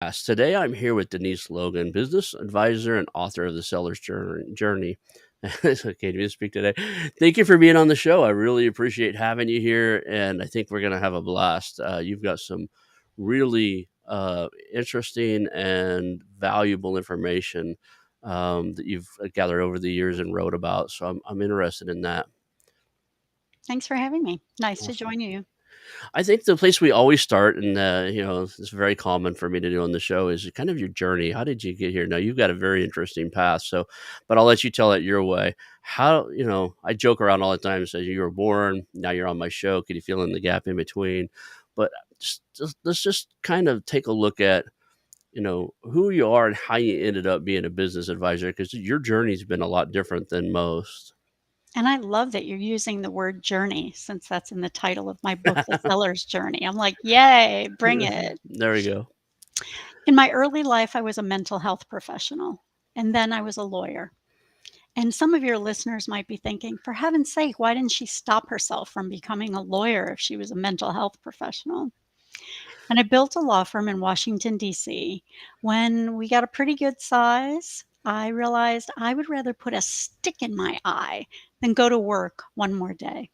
Today I'm here with Denise Logan, business advisor and author of The Seller's Journey. It's okay to speak today. Thank you for being on the show. I really appreciate having you here, and I think we're going to have a blast. You've got some really interesting and valuable information that you've gathered over the years and wrote about. So I'm interested in that. Thanks for having me. Nice to Awesome. join you. I think the place we always start, and it's very common for me to do on the show, is kind of your journey. How did you get here? Now you've got a very interesting path, but I'll let you tell it your way. How I joke around all the time, and say you were born, now you're on my show. Could you fill in the gap in between? But let's just kind of take a look at who you are and how you ended up being a business advisor, because your journey's been a lot different than most. And I love that you're using the word journey since that's in the title of my book, The Seller's Journey. I'm like, yay, bring it. There we go. In my early life, I was a mental health professional, and then I was a lawyer. And some of your listeners might be thinking, for heaven's sake, why didn't she stop herself from becoming a lawyer if she was a mental health professional? And I built a law firm in Washington, D.C. When we got a pretty good size, I realized I would rather put a stick in my eye than go to work one more day.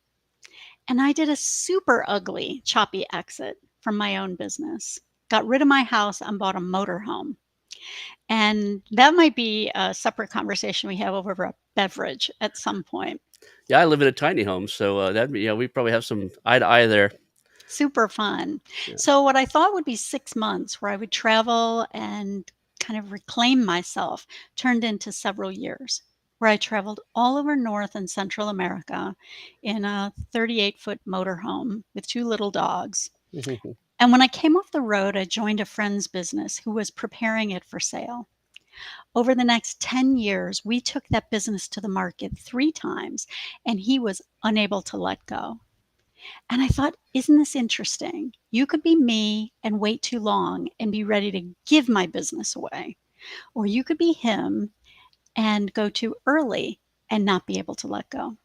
And I did a super ugly, choppy exit from my own business, got rid of my house and bought a motorhome. And that might be a separate conversation we have over a beverage at some point. Yeah, I live in a tiny home, so we probably have some eye to eye there. Super fun. Yeah. So, what I thought would be 6 months where I would travel and kind of reclaim myself turned into several years where I traveled all over North and Central America in a 38-foot motorhome with two little dogs. And when I came off the road, I joined a friend's business who was preparing it for sale. Over the next 10 years, we took that business to the market 3 times, and he was unable to let go. And I thought, isn't this interesting? You could be me and wait too long and be ready to give my business away. Or you could be him and go too early and not be able to let go.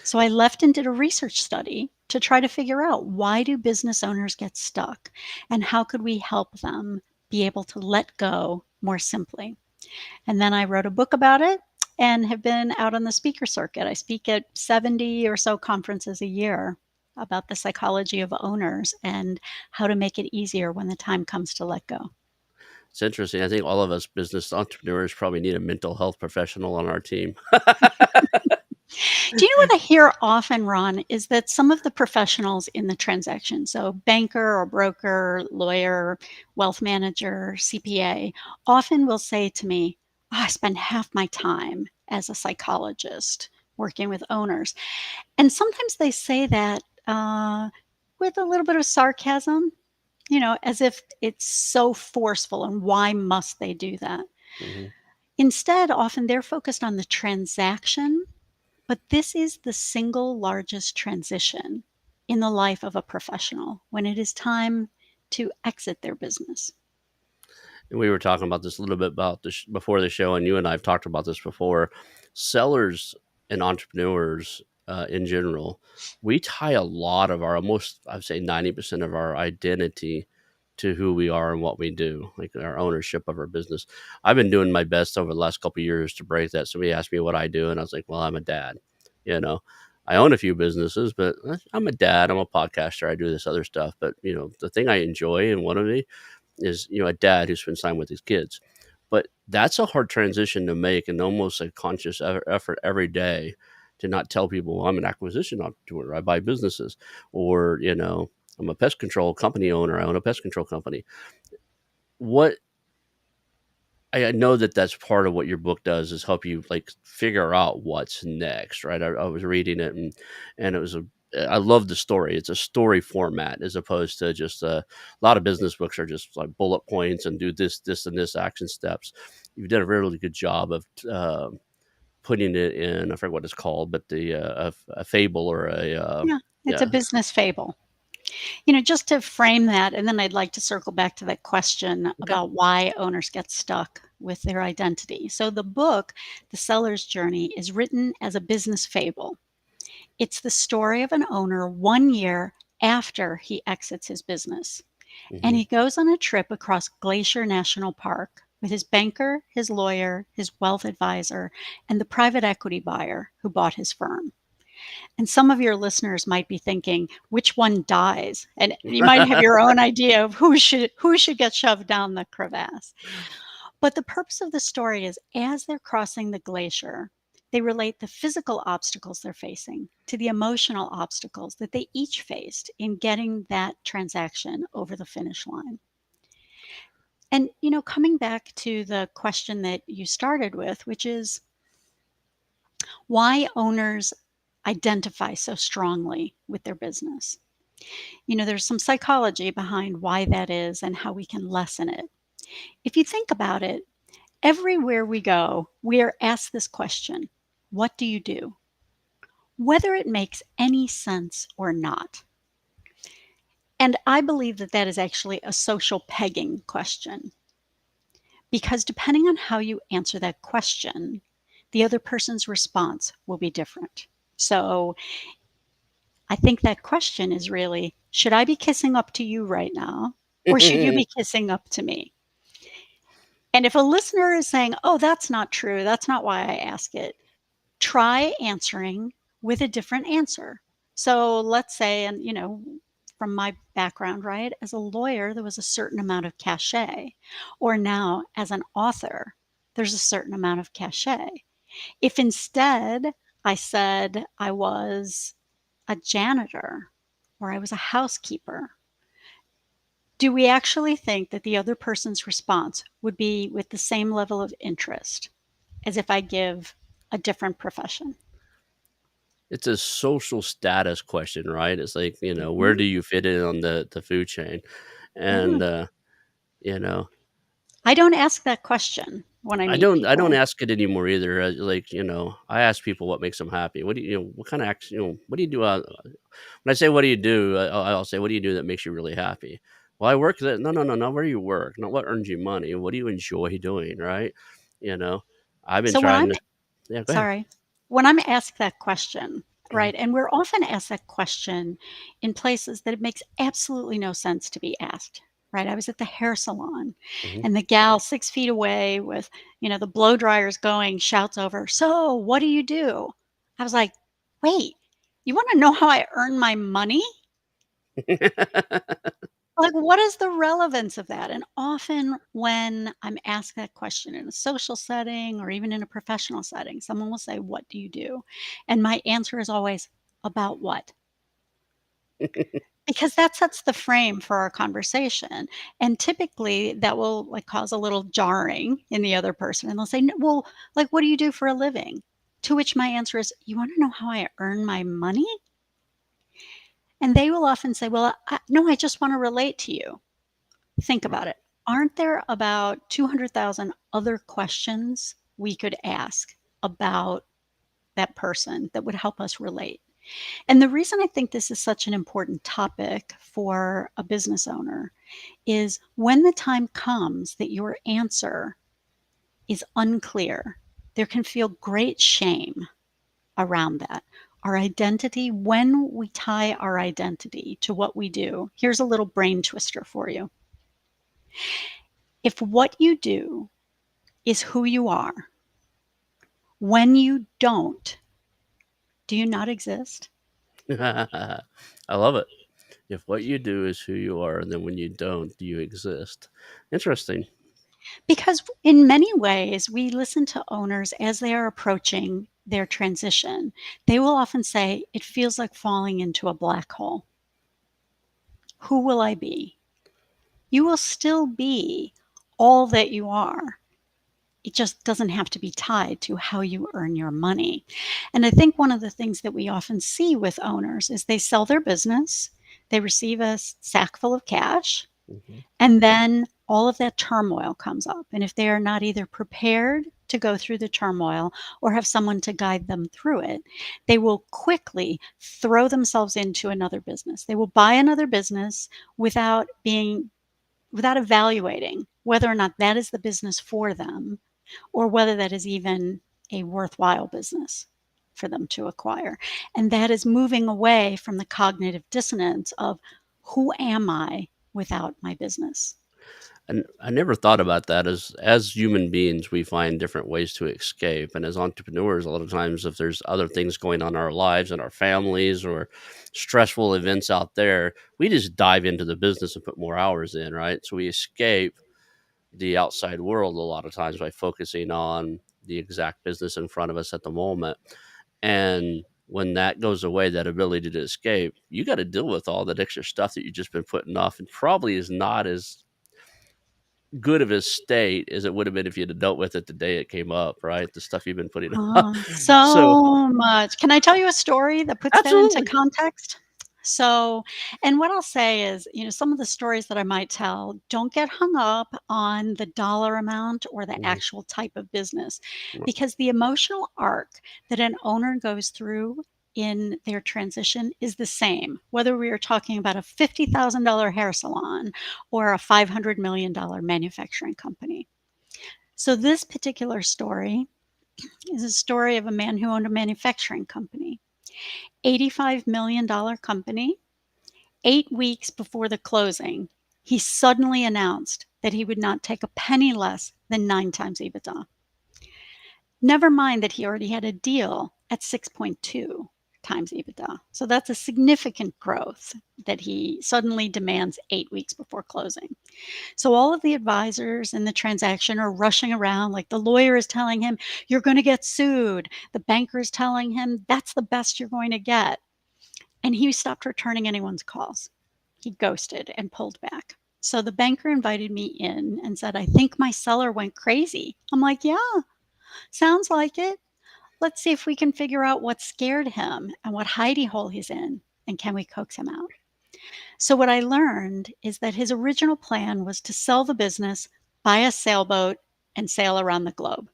So I left and did a research study to try to figure out, why do business owners get stuck and how could we help them be able to let go more simply? And then I wrote a book about it and have been out on the speaker circuit. I speak at 70 or so conferences a year about the psychology of owners and how to make it easier when the time comes to let go. It's interesting. I think all of us business entrepreneurs probably need a mental health professional on our team. Do you know what I hear often, Ron, is that some of the professionals in the transaction, so banker or broker, lawyer, wealth manager, CPA, often will say to me, I spend half my time as a psychologist working with owners. And sometimes they say that with a little bit of sarcasm, as if it's so forceful and why must they do that? Mm-hmm. Instead, often they're focused on the transaction, but this is the single largest transition in the life of a professional when it is time to exit their business. And we were talking about this a little bit about before the show, and you and I have talked about this before. Sellers and entrepreneurs in general, we tie a lot of our, almost I'd say 90% of our identity to who we are and what we do, like our ownership of our business. I've been doing my best over the last couple of years to break that. Somebody asked me what I do, and I was like, well, I'm a dad. You know, I own a few businesses, but I'm a dad. I'm a podcaster. I do this other stuff. But, the thing I enjoy and one of me is, a dad who spends time with his kids. But that's a hard transition to make, and almost a conscious effort every day to not tell people, well, I'm an acquisition entrepreneur. I buy businesses, or, I'm a pest control company owner. I own a pest control company. What I know that's part of what your book does, is help you like figure out what's next, right? I was reading it, and it was I love the story. It's a story format as opposed to just a lot of business books are just like bullet points and do this, this, and this action steps. You've done a really good job of putting it in. I forget what it's called, but a fable or Yeah, it's a yeah. business fable. Just to frame that, and then I'd like to circle back to that question Okay. about why owners get stuck with their identity. So the book, The Seller's Journey, is written as a business fable. It's the story of an owner 1 year after he exits his business. And Hmm. he goes on a trip across Glacier National Park with his banker, his lawyer, his wealth advisor, and the private equity buyer who bought his firm. And some of your listeners might be thinking, which one dies? And you might have your own idea of who should get shoved down the crevasse. But the purpose of the story is as they're crossing the glacier, they relate the physical obstacles they're facing to the emotional obstacles that they each faced in getting that transaction over the finish line. And, coming back to the question that you started with, which is why owners identify so strongly with their business. There's some psychology behind why that is and how we can lessen it. If you think about it, everywhere we go, we are asked this question: what do you do? Whether it makes any sense or not. And I believe that that is actually a social pegging question, because depending on how you answer that question, the other person's response will be different. So I think that question is really, should I be kissing up to you right now? Or should you be kissing up to me? And if a listener is saying, oh, that's not true, that's not why I ask it, try answering with a different answer. So let's say, and from my background, right, as a lawyer, there was a certain amount of cachet. Or now, as an author, there's a certain amount of cachet. If instead I said I was a janitor or I was a housekeeper, do we actually think that the other person's response would be with the same level of interest as if I give a different profession? It's a social status question, right? It's like, where Mhm. do you fit in on the food chain? Yeah. And you know, I don't ask that question when I meet I don't people. ask it anymore either. Like, I ask people what makes them happy. What do what kind of action, what do you do? When I say what do you do, I'll say, what do you do that makes you really happy? Well, I work that. No, no, no, not where you work, not what earns you money. What do you enjoy doing, right? You know, I've been So when trying I'm to. Yeah, go ahead. sorry, when I'm asked that question, Mhm, right, and we're often asked that question in places that it makes absolutely no sense to be asked, right? I was at the hair salon, mhm. and the gal 6 feet away with, the blow dryers going shouts over, "So, what do you do?" I was like, "Wait, you wanna know how I earn my money?" Like, what is the relevance of that? And often when I'm asked that question in a social setting or even in a professional setting, someone will say, "What do you do?" And my answer is always, "About what?" Because that sets the frame for our conversation. And typically that will like cause a little jarring in the other person. And they'll say, Well, like, what do you do for a living?" To which my answer is, "You want to know how I earn my money?" And they will often say, "Well, no, I just want to relate to you." Think about it. Aren't there about 200,000 other questions we could ask about that person that would help us relate? And the reason I think this is such an important topic for a business owner is when the time comes that your answer is unclear, there can feel great shame around that. Our identity, when we tie our identity to what we do, here's a little brain twister for you. If what you do is who you are, when you don't, do you not exist? I love it. If what you do is who you are, and then when you don't, do you exist? Interesting. Because in many ways, we listen to owners as they are approaching their transition. They will often say, it feels like falling into a black hole. Who will I be? You will still be all that you are. It just doesn't have to be tied to how you earn your money. And I think one of the things that we often see with owners is they sell their business, they receive a sack full of cash, Mhm. and then all of that turmoil comes up. And if they are not either prepared to go through the turmoil or have someone to guide them through it, they will quickly throw themselves into another business. They will buy another business without evaluating whether or not that is the business for them or whether that is even a worthwhile business for them to acquire. And that is moving away from the cognitive dissonance of who am I without my business. And I never thought about that. As human beings, we find different ways to escape, and as entrepreneurs, a lot of times, if there's other things going on in our lives and our families or stressful events out there, we just dive into the business and put more hours in, right? So we escape the outside world a lot of times by focusing on the exact business in front of us at the moment. And when that goes away, that ability to escape, you got to deal with all that extra stuff that you've just been putting off, and probably is not as good of a state as it would have been if you'd have dealt with it the day it came up, right? The stuff you've been putting off. Oh, So so much. Can I tell you a story that puts that into absolutely. context? So, and what I'll say is, some of the stories that I might tell, don't get hung up on the dollar amount or the Mhm. actual type of business, because the emotional arc that an owner goes through in their transition is the same, whether we are talking about a $50,000 hair salon or a $500 million manufacturing company. So, this particular story is a story of a man who owned a manufacturing company, $85 million company. 8 weeks before the closing, he suddenly announced that he would not take a penny less than 9 times EBITDA. Never mind that he already had a deal at 6.2 times EBITDA. So that's a significant growth that he suddenly demands 8 weeks before closing. So all of the advisors in the transaction are rushing around, like the lawyer is telling him, you're going to get sued. The banker is telling him, that's the best you're going to get. And he stopped returning anyone's calls. He ghosted and pulled back. So the banker invited me in and said, I think my seller went crazy. I'm like, yeah, sounds like it. Let's see if we can figure out what scared him and what hidey hole he's in, and can we coax him out? So, what I learned is that his original plan was to sell the business, buy a sailboat, and sail around the globe.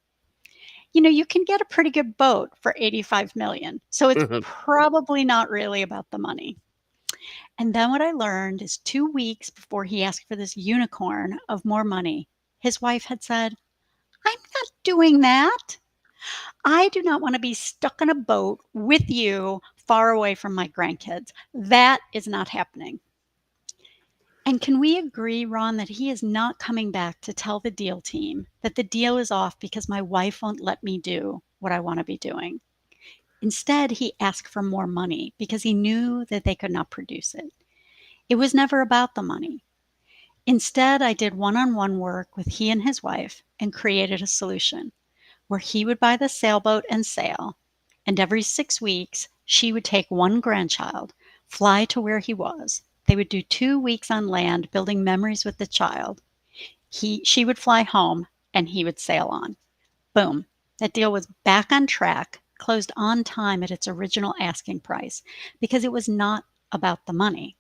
You can get a pretty good boat for 85 million. So, it's probably not really about the money. And then what I learned is 2 weeks before he asked for this unicorn of more money, his wife had said, I'm not doing that. I do not want to be stuck on a boat with you far away from my grandkids. That is not happening. And can we agree, Ron, that he is not coming back to tell the deal team that the deal is off because my wife won't let me do what I want to be doing? Instead, he asked for more money because he knew that they could not produce it. It was never about the money. Instead, I did one on one work with he and his wife and created a solution where he would buy the sailboat and sail, and every 6 weeks, she would take one grandchild, fly to where he was. They would do 2 weeks on land building memories with the child. She would fly home and he would sail on. Boom. That deal was back on track, closed on time at its original asking price because it was not about the money.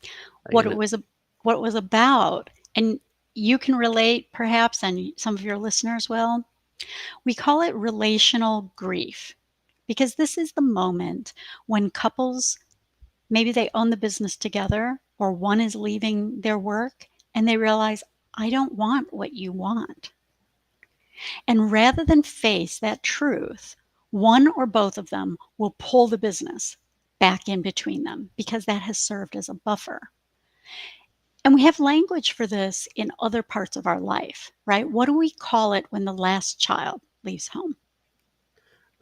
I What it even was what it was about, and you can relate perhaps, and some of your listeners will. We call it relational grief because this is the moment when couples, maybe they own the business together or one is leaving their work and they realize, I don't want what you want. And rather than face that truth, one or both of them will pull the business back in between them because that has served as a buffer. And we have language for this in other parts of our life, right? What do we call it when the last child leaves home?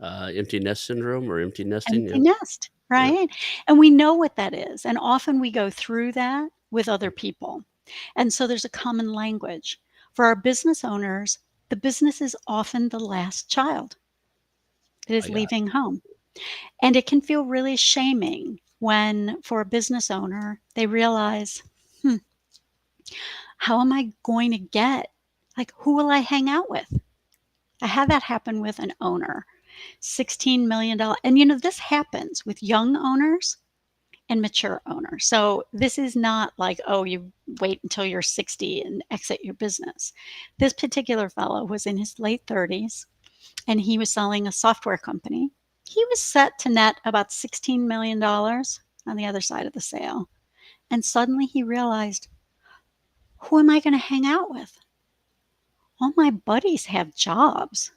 empty nest syndrome or empty nesting. Empty Yep. nest, Yep. right? And we know what that is. And often we go through that with other people. And so there's a common language. For our business owners, the business is often the last child that is I got leaving home. And it can feel really shaming when, for a business owner, they realize, hmm, how am I going to get, like, who will I hang out with? I had that happen with an owner, $16 million. And this happens with young owners and mature owners. So this is not like, oh, you wait until you're 60 and exit your business. This particular fellow was in his late 30s and he was selling a software company. He was set to net about $16 million on the other side of the sale. And suddenly he realized, who am I going to hang out with? All my buddies have jobs.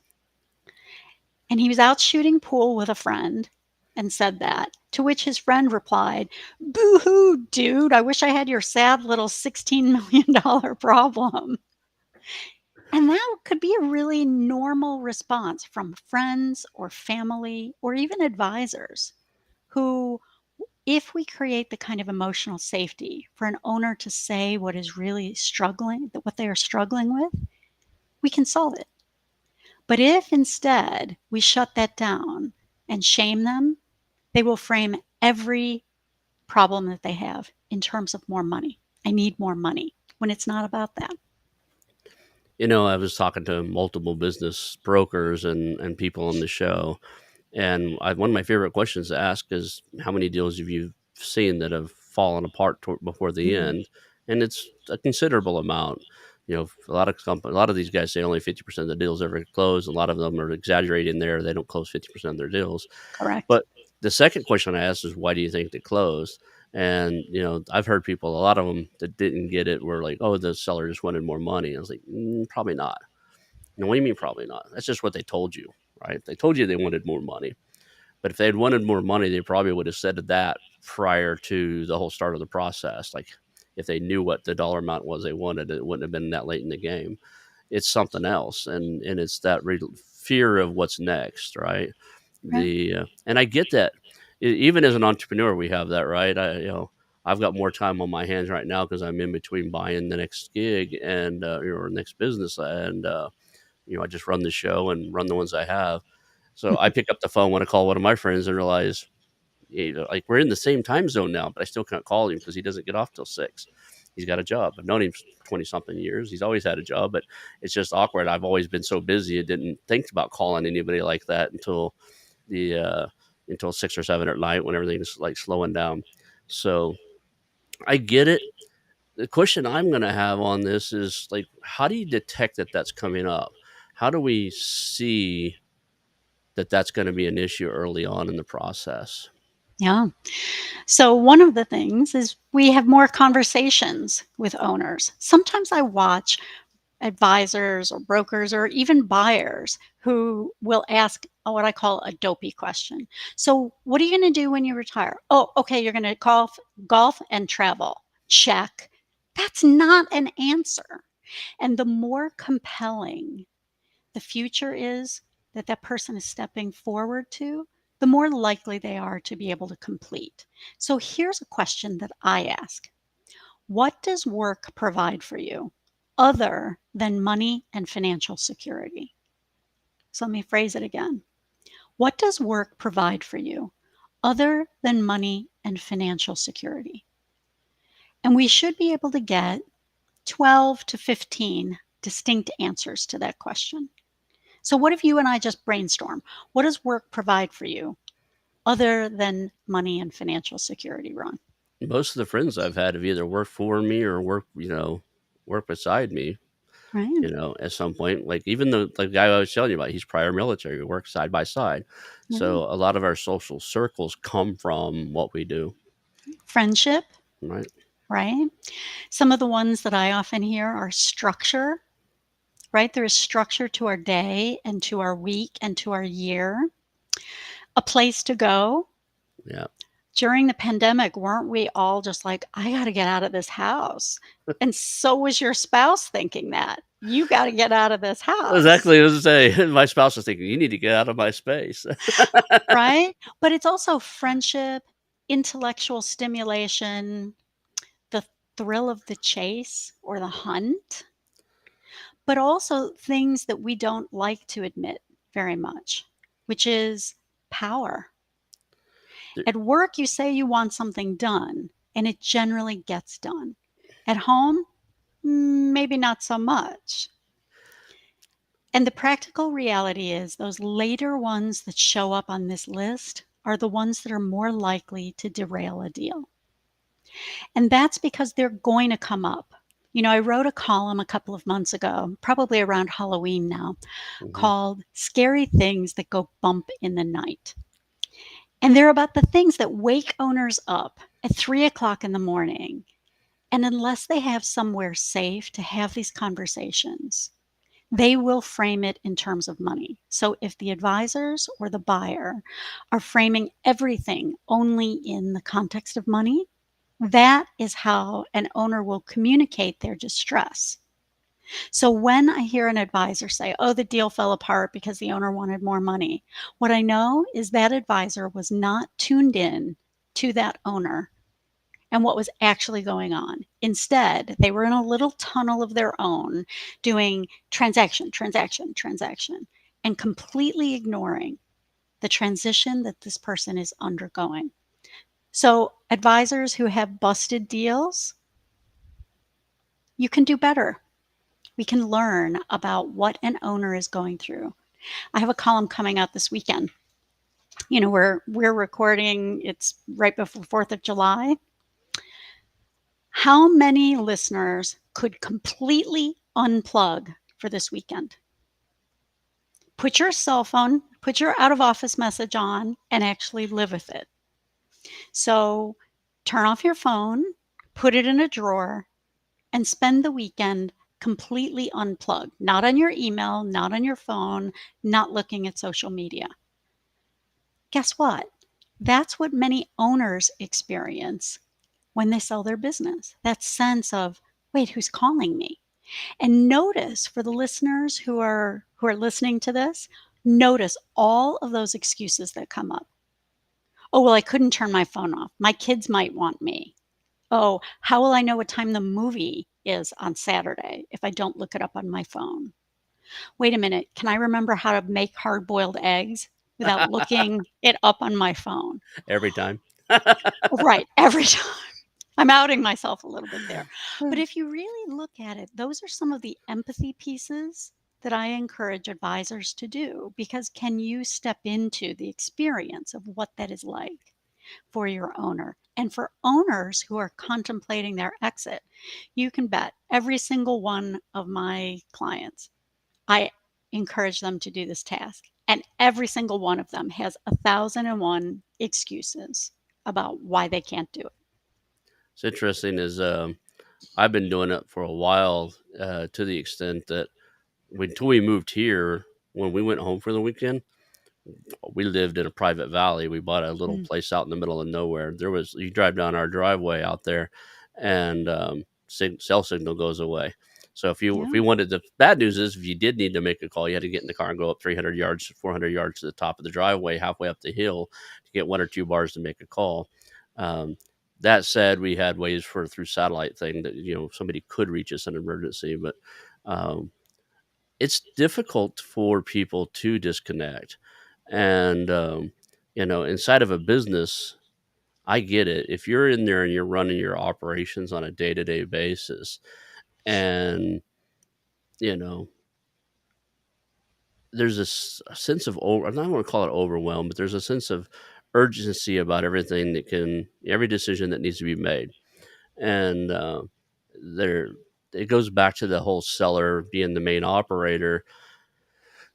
And he was out shooting pool with a friend. and said that. To which his friend replied, "Boo hoo, dude. I wish I had your sad little $16 million problem." And that could be a really normal response from friends or family or even advisors who, if we create the kind of emotional safety for an owner to say what is really struggling, what they are struggling with, we can solve it. But if instead we shut that down and shame them, they will frame every problem that they have in terms of more money. I need more money when it's not about that. I was talking to multiple business brokers and people on the show, and one of my favorite questions to ask is, how many deals have you seen that have fallen apart before the Mm, end? And it's a considerable amount. A lot of these guys say only 50% of the deals ever close. A lot of them are exaggerating there. They don't close 50% of their deals. correct. But the second question I asked is, why do you think they closed? And I've heard people, a lot of them that didn't get it were like, oh, the seller just wanted more money. I was like, probably not. What do you mean probably not? That's just what they told you, right? They told you they wanted more money. But if they had wanted more money, they probably would have said that prior to the whole start of the process. Like, if they knew what the dollar amount was they wanted, it wouldn't have been that late in the game. It's something else, and it's that fear of what's next, right? Right. And I get that. Even as an entrepreneur, we have that, right? I've got more time on my hands right now because I'm in between buying the next gig and or next business, and I just run the show and run the ones I have. So I pick up the phone when I call one of my friends and realize, like, we're in the same time zone now, but I still can't call him because he doesn't get off till 6. He's got a job. I've known him 20 something years. He's always had a job, but it's just awkward. I've always been so busy. I didn't think about calling anybody like that the, uh, until 6 or 7 at night when everything's like slowing down. So I get it. The question I'm going to have on this is, like, how do you detect that that's coming up? How do we see that that's going to be an issue early on in the process? Yeah. So, one of the things is we have more conversations with owners. Sometimes I watch advisors or brokers or even buyers who will ask what I call a dopey question. So, what are you going to do when you retire? Oh, okay, you're going to golf and travel. Check. That's not an answer. And the more compelling the future is that that person is stepping forward to, the more likely they are to be able to complete. So here's a question that I ask: what does work provide for you other than money and financial security? So let me phrase it again. What does work provide for you other than money and financial security? And we should be able to get 12 to 15 distinct answers to that question. So, what if you and I just brainstorm? What does work provide for you other than money and financial security, Ron? Most of the friends I've had have either worked for me or work beside me, Right. at some point. Like, even the guy I was telling you about, he's prior military. We work side by side. Yeah. So a lot of our social circles come from what we do, Friendship, right? right? Some of the ones that I often hear are structure, right? There is structure to our day and to our week and to our year. A place to go. Yeah. During the pandemic, weren't we all just like, I got to get out of this house? And so was your spouse thinking that. You got to get out of this house, Exactly. As I say, my spouse was thinking, you need to get out of my space. right? But it's also friendship, intellectual stimulation, the thrill of the chase or the hunt, but also things that we don't like to admit very much, which is power. At work, you say you want something done, and it generally gets done. At home, maybe not so much. And the practical reality is those later ones that show up on this list are the ones that are more likely to derail a deal. And that's because they're going to come up. I wrote a column a couple of months ago, probably around Halloween now, Mhm. called Scary Things That Go Bump in the Night. And they're about the things that wake owners up at 3 o'clock in the morning. And unless they have somewhere safe to have these conversations, They will frame it in terms of money. So if the advisors or the buyer are framing everything only in the context of money, that is how an owner will communicate their distress. So when I hear an advisor say, oh, the deal fell apart because the owner wanted more money, what I know is that advisor was not tuned in to that owner and what was actually going on. Instead, they were in a little tunnel of their own doing transaction, transaction, transaction, and completely ignoring the transition that this person is undergoing. So, advisors who have busted deals, you can do better. We can learn about what an owner is going through. I have a column coming out this weekend. We're recording, it's right before 4th of July. How many listeners could completely unplug for this weekend? Put your cell phone, put your out of office message on, and actually live with it. So turn off your phone, put it in a drawer, and spend the weekend completely unplugged, not on your email, not on your phone, not looking at social media. Guess what? That's what many owners experience when they sell their business. That sense of, wait, who's calling me? And notice for the listeners who are listening to this, notice all of those excuses that come up. Oh, well, I couldn't turn my phone off. My kids might want me. Oh, how will I know what time the movie is on Saturday if I don't look it up on my phone? Wait a minute, can I remember how to make hard-boiled eggs without looking it up on my phone? Every time. Right, every time. I'm outing myself a little bit there. But if you really look at it, those are some of the empathy pieces that I encourage advisors to do, because can you step into the experience of what that is like for your owner? And for owners who are contemplating their exit, you can bet every single one of my clients, I encourage them to do this task. And every single one of them has 1,001 excuses about why they can't do it. It's interesting is I've been doing it for a while to the extent that until we moved here, when we went home for the weekend, we lived in a private valley. We bought a little Mm. place out in the middle of nowhere. You drive down our driveway out there, and cell signal goes away. So if Yeah. we wanted, the bad news is if you did need to make a call, you had to get in the car and go up 300 yards, 400 yards to the top of the driveway, halfway up the hill, to get one or two bars to make a call. Um, that said, we had ways through satellite thing that somebody could reach us in an emergency, but um, it's difficult for people to disconnect. And inside of a business, I get it. If you're in there and you're running your operations on a day-to-day basis, and you know there's a sense of I don't want to call it overwhelm, but there's a sense of urgency about every decision that needs to be made. And there it goes back to the whole seller being the main operator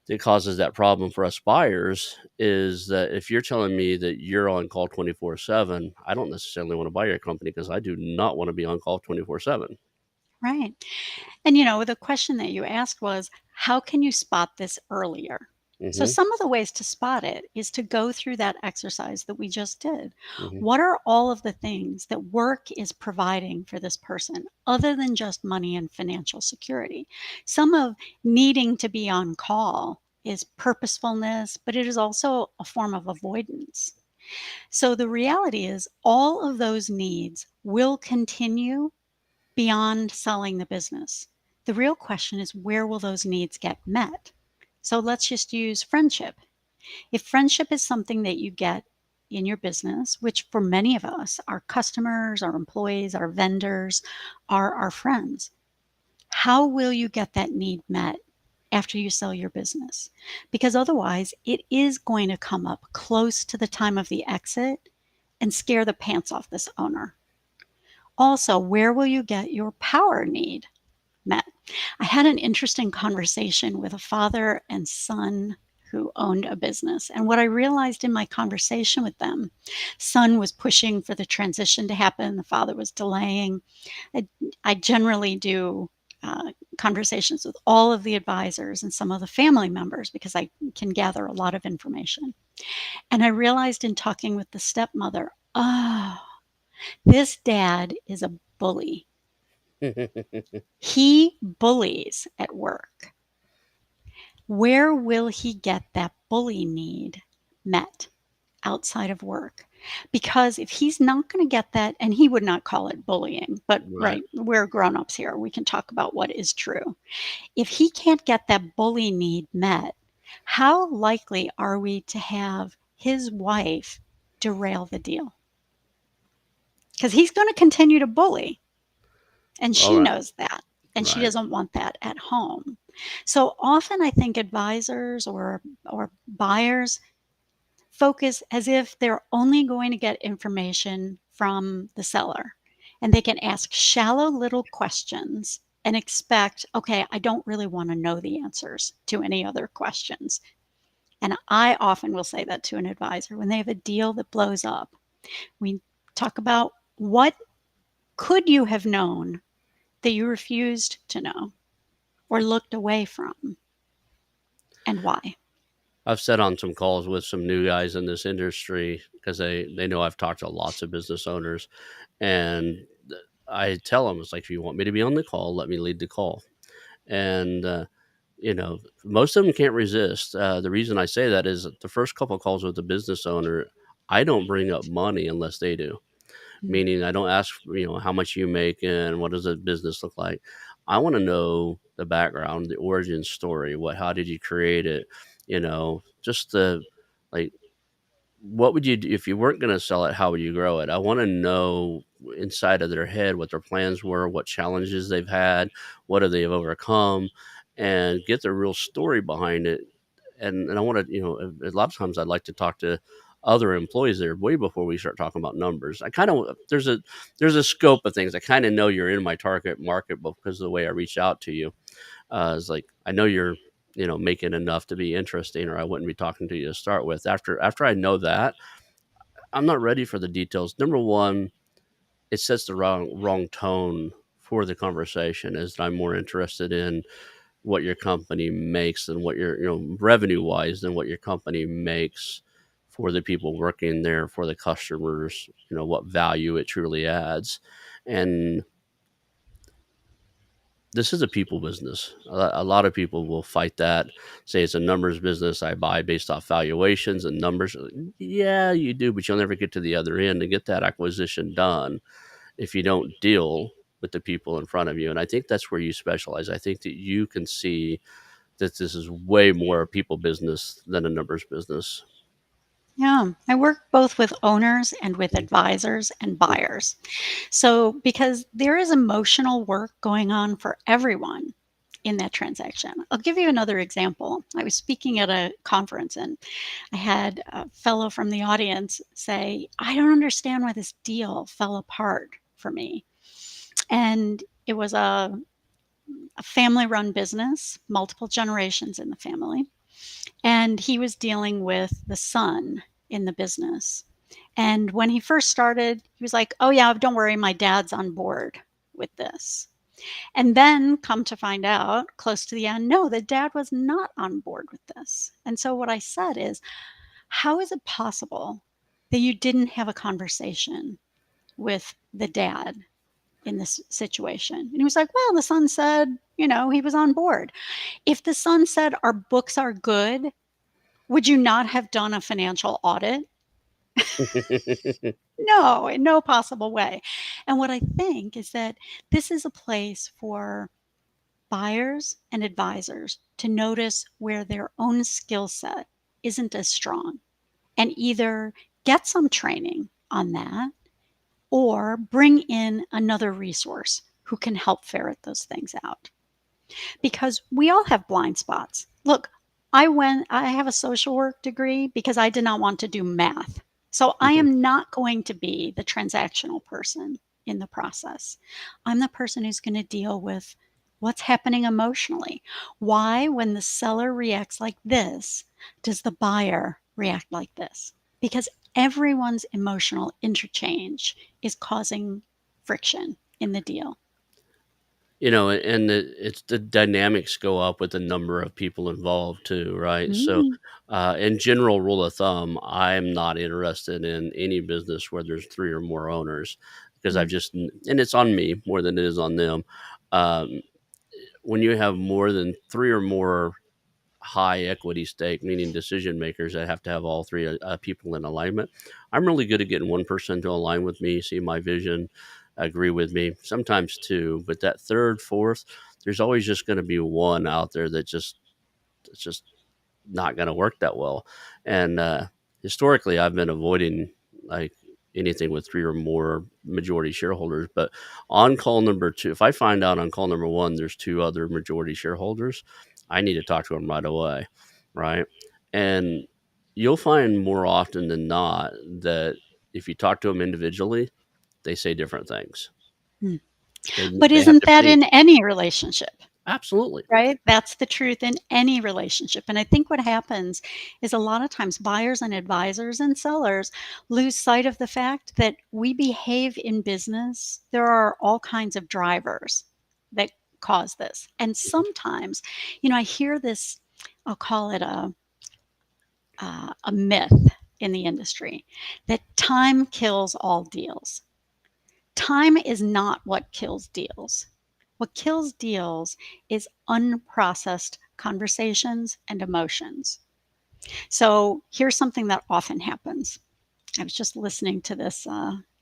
that causes that problem for us buyers. Is that if you're telling me that you're on call 24/7, I don't necessarily want to buy your company, because I do not want to be on call 24/7. Right. And the question that you asked was, how can you spot this earlier? So, Hmm. some of the ways to spot it is to go through that exercise that we just did. Hmm. What are all of the things that work is providing for this person other than just money and financial security? Some of needing to be on call is purposefulness, but it is also a form of avoidance. So, the reality is, all of those needs will continue beyond selling the business. The real question is, where will those needs get met? So let's just use friendship. If friendship is something that you get in your business, which for many of us, our customers, our employees, our vendors, are our friends, how will you get that need met after you sell your business? Because otherwise, it is going to come up close to the time of the exit and scare the pants off this owner. Also, where will you get your power need met? I had an interesting conversation with a father and son who owned a business. And what I realized in my conversation with them, son was pushing for the transition to happen, the father was delaying. I, I generally do conversations with all of the advisors and some of the family members because I can gather a lot of information. And I realized in talking with the stepmother, oh, this dad is a bully. He bullies at work. Where will he get that bully need met outside of work? Because if he's not going to get that, and he would not call it bullying, but Right. right, we're grown-ups here. We can talk about what is true. If he can't get that bully need met, how likely are we to have his wife derail the deal? Because he's going to continue to bully, and All she right. knows that, and she Right. doesn't want that at home. So often I think advisors or buyers focus as if they're only going to get information from the seller, and they can ask shallow little questions and expect, okay, I don't really want to know the answers to any other questions. And I often will say that to an advisor when they have a deal that blows up. We talk about what could you have known that you refused to know or looked away from, and why. I've sat on some calls with some new guys in this industry because they know I've talked to lots of business owners, and I tell them, it's like, if you want me to be on the call, let me lead the call. And most of them can't resist. The reason I say that is the first couple of calls with the business owner, I don't bring up money unless they do. Mm. Meaning, I don't ask, how much you make and what does the business look like. I want to know the background, the origin story. How did you create it? Just the, like, what would you do if you weren't going to sell it? How would you grow it? I want to know inside of their head what their plans were, what challenges they've had, what have they overcome, and get the real story behind it. And I want to, a lot of times I'd like to talk to other employees there way before we start talking about numbers. I kind of there's a scope of things. I kind of know you're in my target market because of the way I reach out to you. It's like, I know you're, making enough to be interesting, or I wouldn't be talking to you to start with. After I know that, I'm not ready for the details. Number one, it sets the wrong tone for the conversation, as I'm more interested in what your company makes than what your, revenue wise, than what your company makes for the people working there, for the customers, what value it truly adds. And this is a people business. A lot of people will fight that, say it's a numbers business. I buy based off valuations and numbers. Yeah, you do, but you'll never get to the other end and get that acquisition done if you don't deal with the people in front of you. And I think that's where you specialize. I think that you can see that this is way more a people business than a numbers business. Yeah, I work both with owners and with advisors and buyers. So, because there is emotional work going on for everyone in that transaction. I'll give you another example. I was speaking at a conference and I had a fellow from the audience say, I don't understand why this deal fell apart for me. And it was a family run business, multiple generations in the family. And he was dealing with the son in the business. And when he first started, he was like, oh, yeah, don't worry, my dad's on board with this. And then come to find out close to the end, no, the dad was not on board with this. And so what I said is, how is it possible that you didn't have a conversation with the dad in this situation? And he was like, well, the son said, he was on board. If the son said our books are good, would you not have done a financial audit? No, in no possible way. And what I think is that this is a place for buyers and advisors to notice where their own skill set isn't as strong and either get some training on that or bring in another resource who can help ferret those things out. Because we all have blind spots. Look, I have a social work degree because I did not want to do math. So I am not going to be the transactional person in the process. I'm the person who's going to deal with what's happening emotionally. Why, when the seller reacts like this, does the buyer react like this? Because everyone's emotional interchange is causing friction in the deal. And the dynamics go up with the number of people involved too, right? So, Mm, in general, rule of thumb, I'm not interested in any business where there's three or more owners because mm, and it's on me more than it is on them. Um, when you have more than three or more high equity stake, meaning decision makers that have to have all three people in alignment. I'm really good at getting one person to align with me, see my vision, agree with me, sometimes two, but that third, fourth, there's always just going to be one out there it's just not going to work that well. And historically, I've been avoiding like anything with three or more majority shareholders. But on call number two, if I find out on call number one there's two other majority shareholders, I need to talk to them right away, right? And you'll find more often than not that if you talk to them individually, they say different things. mm. They But they have isn't that different in any relationship? absolutely. Right? That's the truth in any relationship. And I think what happens is a lot of times buyers and advisors and sellers lose sight of the fact that we behave in business. There are all kinds of drivers that cause this. And sometimes, I hear this, I'll call it a myth in the industry that time kills all deals. Time is not what kills deals. What kills deals is unprocessed conversations and emotions. So here's something that often happens. I was just listening to this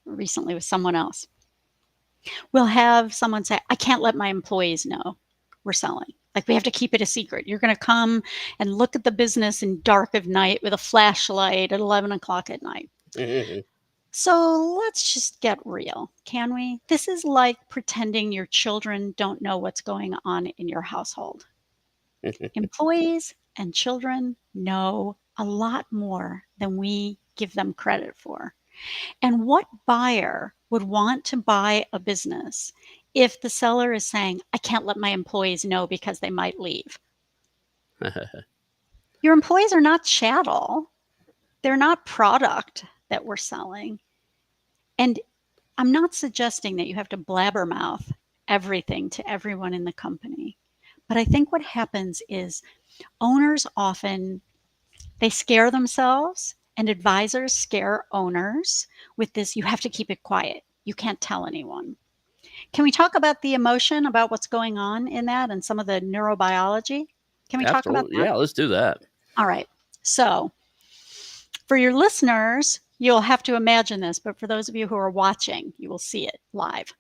recently with someone else. We'll have someone say, I can't let my employees know we're selling. Like we have to keep it a secret. You're going to come and look at the business in dark of night with a flashlight at 11 o'clock at night. So let's just get real, can we? This is like pretending your children don't know what's going on in your household. Employees and children know a lot more than we give them credit for. And what buyer would want to buy a business if the seller is saying, I can't let my employees know because they might leave? Your employees are not chattel, they're not product that we're selling. And I'm not suggesting that you have to blabbermouth everything to everyone in the company. But I think what happens is owners often they scare themselves and advisors scare owners with this you have to keep it quiet. You can't tell anyone. Can we talk about the emotion about what's going on in that and some of the neurobiology? Can we talk about Absolutely. that? Yeah, let's do that. All right. So, for your listeners, you'll have to imagine this, but for those of you who are watching, you will see it live.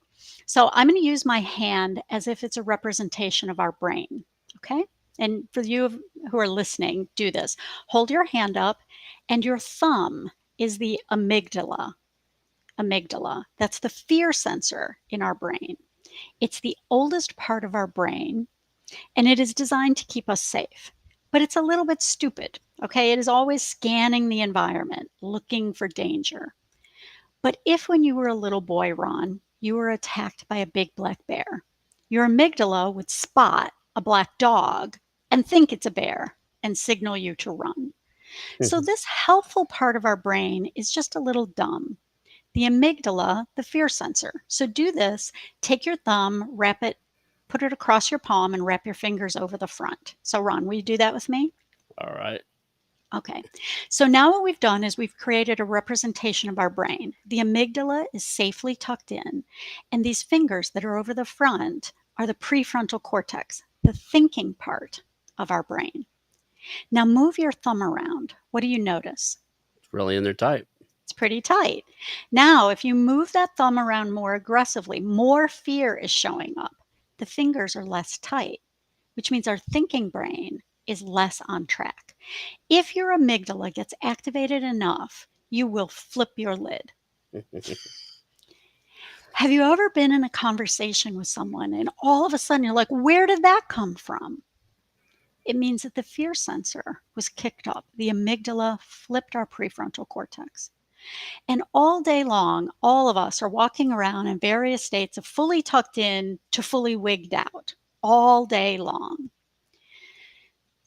So I'm going to use my hand as if it's a representation of our brain. Okay. And for you who are listening, do this. Hold your hand up, and your thumb is the amygdala. Amygdala. That's the fear sensor in our brain. It's the oldest part of our brain, and it is designed to keep us safe. But it's a little bit stupid. Okay. It is always scanning the environment, looking for danger. But if when you were a little boy, Ron, you were attacked by a big black bear, your amygdala would spot a black dog and think it's a bear and signal you to run. So, this helpful part of our brain is just a little dumb. The amygdala, the fear sensor. So, do this take your thumb, wrap it, put it across your palm, and wrap your fingers over the front. So, Ron, will you do that with me? All right. Okay. So now what we've done is we've created a representation of our brain. The amygdala is safely tucked in, and these fingers that are over the front are the prefrontal cortex, the thinking part of our brain. Now move your thumb around. What do you notice? It's really in there tight. It's pretty tight. Now, if you move that thumb around more aggressively, more fear is showing up. The fingers are less tight, which means our thinking brain is less on track. If your amygdala gets activated enough, you will flip your lid. Have you ever been in a conversation with someone and all of a sudden you're like, where did that come from? It means that the fear sensor was kicked up. The amygdala flipped our prefrontal cortex. And all day long, all of us are walking around in various states of fully tucked in to fully wigged out all day long.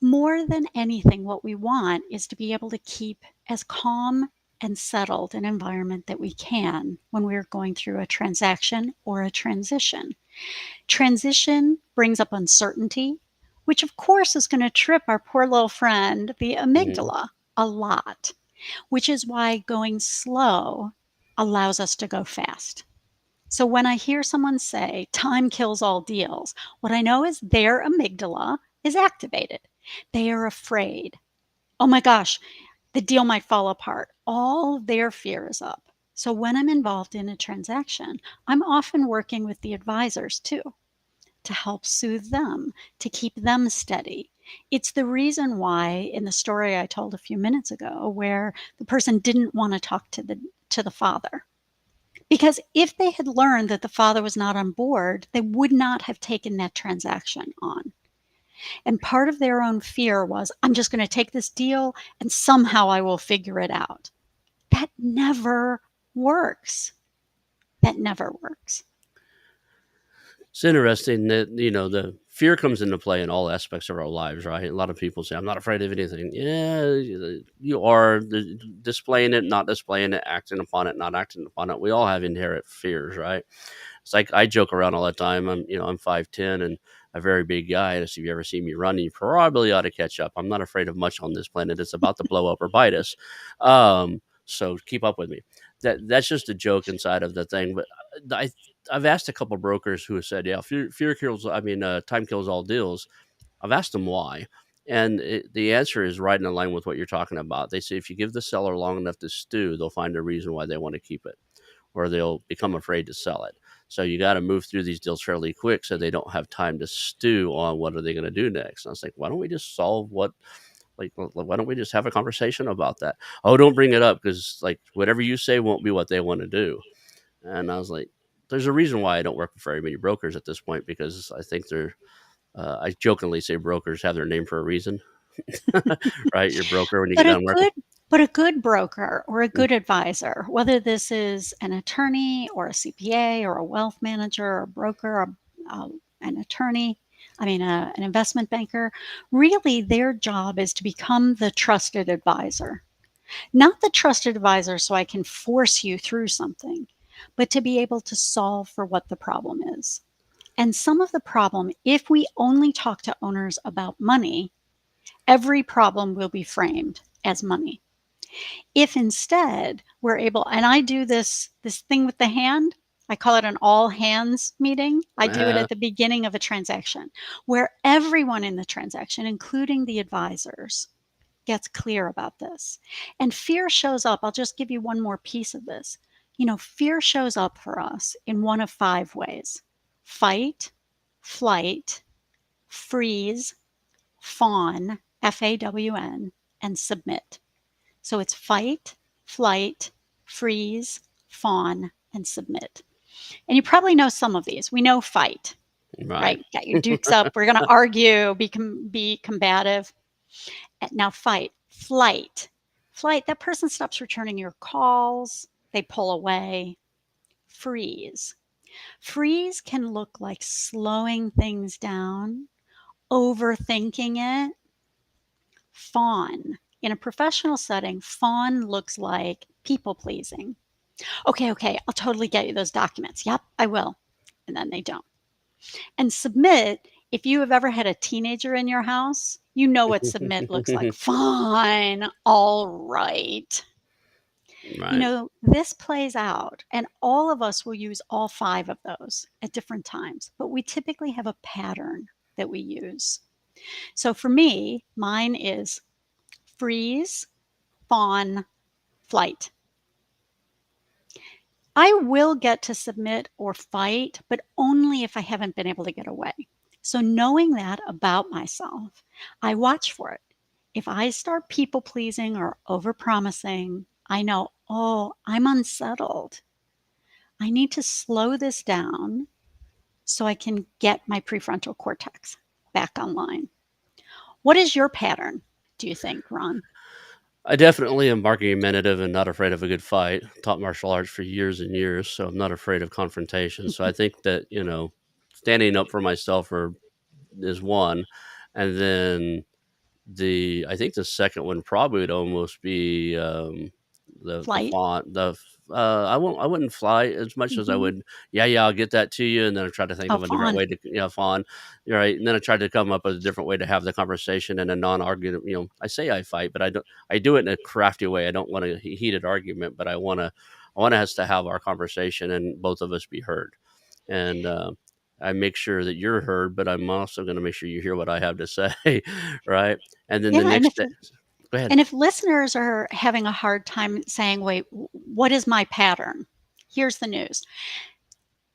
More than anything, what we want is to be able to keep as calm and settled an environment that we can when we're going through a transaction or a transition. Transition brings up uncertainty, which of course is going to trip our poor little friend, the Mhm. amygdala, a lot, which is why going slow allows us to go fast. So when I hear someone say time kills all deals, what I know is their amygdala is activated. They are afraid. Oh my gosh, the deal might fall apart. All their fear is up. So when I'm involved in a transaction, I'm often working with the advisors too to help soothe them, to keep them steady. It's the reason why in the story I told a few minutes ago where the person didn't want to talk to the father. Because if they had learned that the father was not on board, they would not have taken that transaction on. And part of their own fear was, I'm just going to take this deal and somehow I will figure it out. That never works. That never works. It's interesting that the fear comes into play in all aspects of our lives, right? A lot of people say, "I'm not afraid of anything." Yeah, you are displaying it, not displaying it, acting upon it, not acting upon it. We all have inherent fears, right? It's like I joke around all the time. I'm 5'10" and a very big guy. And so if you ever see me running, you probably ought to catch up. I'm not afraid of much on this planet. It's about to blow up or bite us. So keep up with me. That's just a joke inside of the thing. But I've asked a couple brokers who have said, yeah, fear kills. I mean, time kills all deals. I've asked them why. And the answer is right in line with what you're talking about. They say if you give the seller long enough to stew, they'll find a reason why they want to keep it, or they'll become afraid to sell it. So you got to move through these deals fairly quick so they don't have time to stew on what are they going to do next. And I was like, why don't we just solve what, like, why don't we just have a conversation about that? Oh, don't bring it up because like whatever you say won't be what they want to do. And I was like, there's a reason why I don't work with very many brokers at this point because I think I jokingly say brokers have their name for a reason, right? Your broker when you get But a done working. good but a good broker or a good advisor, whether this is an attorney or a CPA or a wealth manager or a broker or an attorney, an investment banker, really their job is to become the trusted advisor. Not the trusted advisor so I can force you through something, but to be able to solve for what the problem is. And some of the problem, if we only talk to owners about money, every problem will be framed as money. If instead we're able, and I do this thing with the hand, I call it an all hands meeting. I do it Uh, at the beginning of a transaction where everyone in the transaction, including the advisors, gets clear about this. And fear shows up. I'll just give you one more piece of this. Fear shows up for us in one of five ways: fight, flight, freeze, fawn, FAWN, and submit. So it's fight, flight, freeze, fawn, and submit. And you probably know some of these. We know fight, right. right? Got your dukes up. We're going to argue, be combative. Now, fight, flight. Flight, that person stops returning your calls, they pull away. Freeze. Freeze can look like slowing things down, overthinking it. Fawn. In a professional setting, fawn looks like people pleasing. Okay, okay, I'll totally get you those documents. Yep, I will. And then they don't. And submit, if you have ever had a teenager in your house, you know what submit looks like. Fine, all right. Right. This plays out, and all of us will use all five of those at different times, but we typically have a pattern that we use. So for me, mine is freeze, fawn, flight. I will get to submit or fight, but only if I haven't been able to get away. So, knowing that about myself, I watch for it. If I start people pleasing or over promising, I know, oh, I'm unsettled. I need to slow this down so I can get my prefrontal cortex back online. What is your pattern, do you think, Ron? I definitely am argumentative and not afraid of a good fight. Taught martial arts for years and years, so I'm not afraid of confrontation. So I think that standing up for myself is one, and then I think the second one probably would almost be the Flight. font, I wouldn't fly as much as I Mhm. would. Yeah, yeah, I'll get that to you, and then I try to think Oh, of a different fawn. way to, fawn, right? And then I tried to come up with a different way to have the conversation in a non-argument. I say I fight, but I don't. I do it in a crafty way. I don't want a heated argument, but I want us to have our conversation and both of us be heard. And I make sure that you're heard, but I'm also going to make sure you hear what I have to say, right? And then the Yeah, and next if day, go ahead. and if listeners are having a hard time saying, "Wait, what is my pattern?" Here's the news.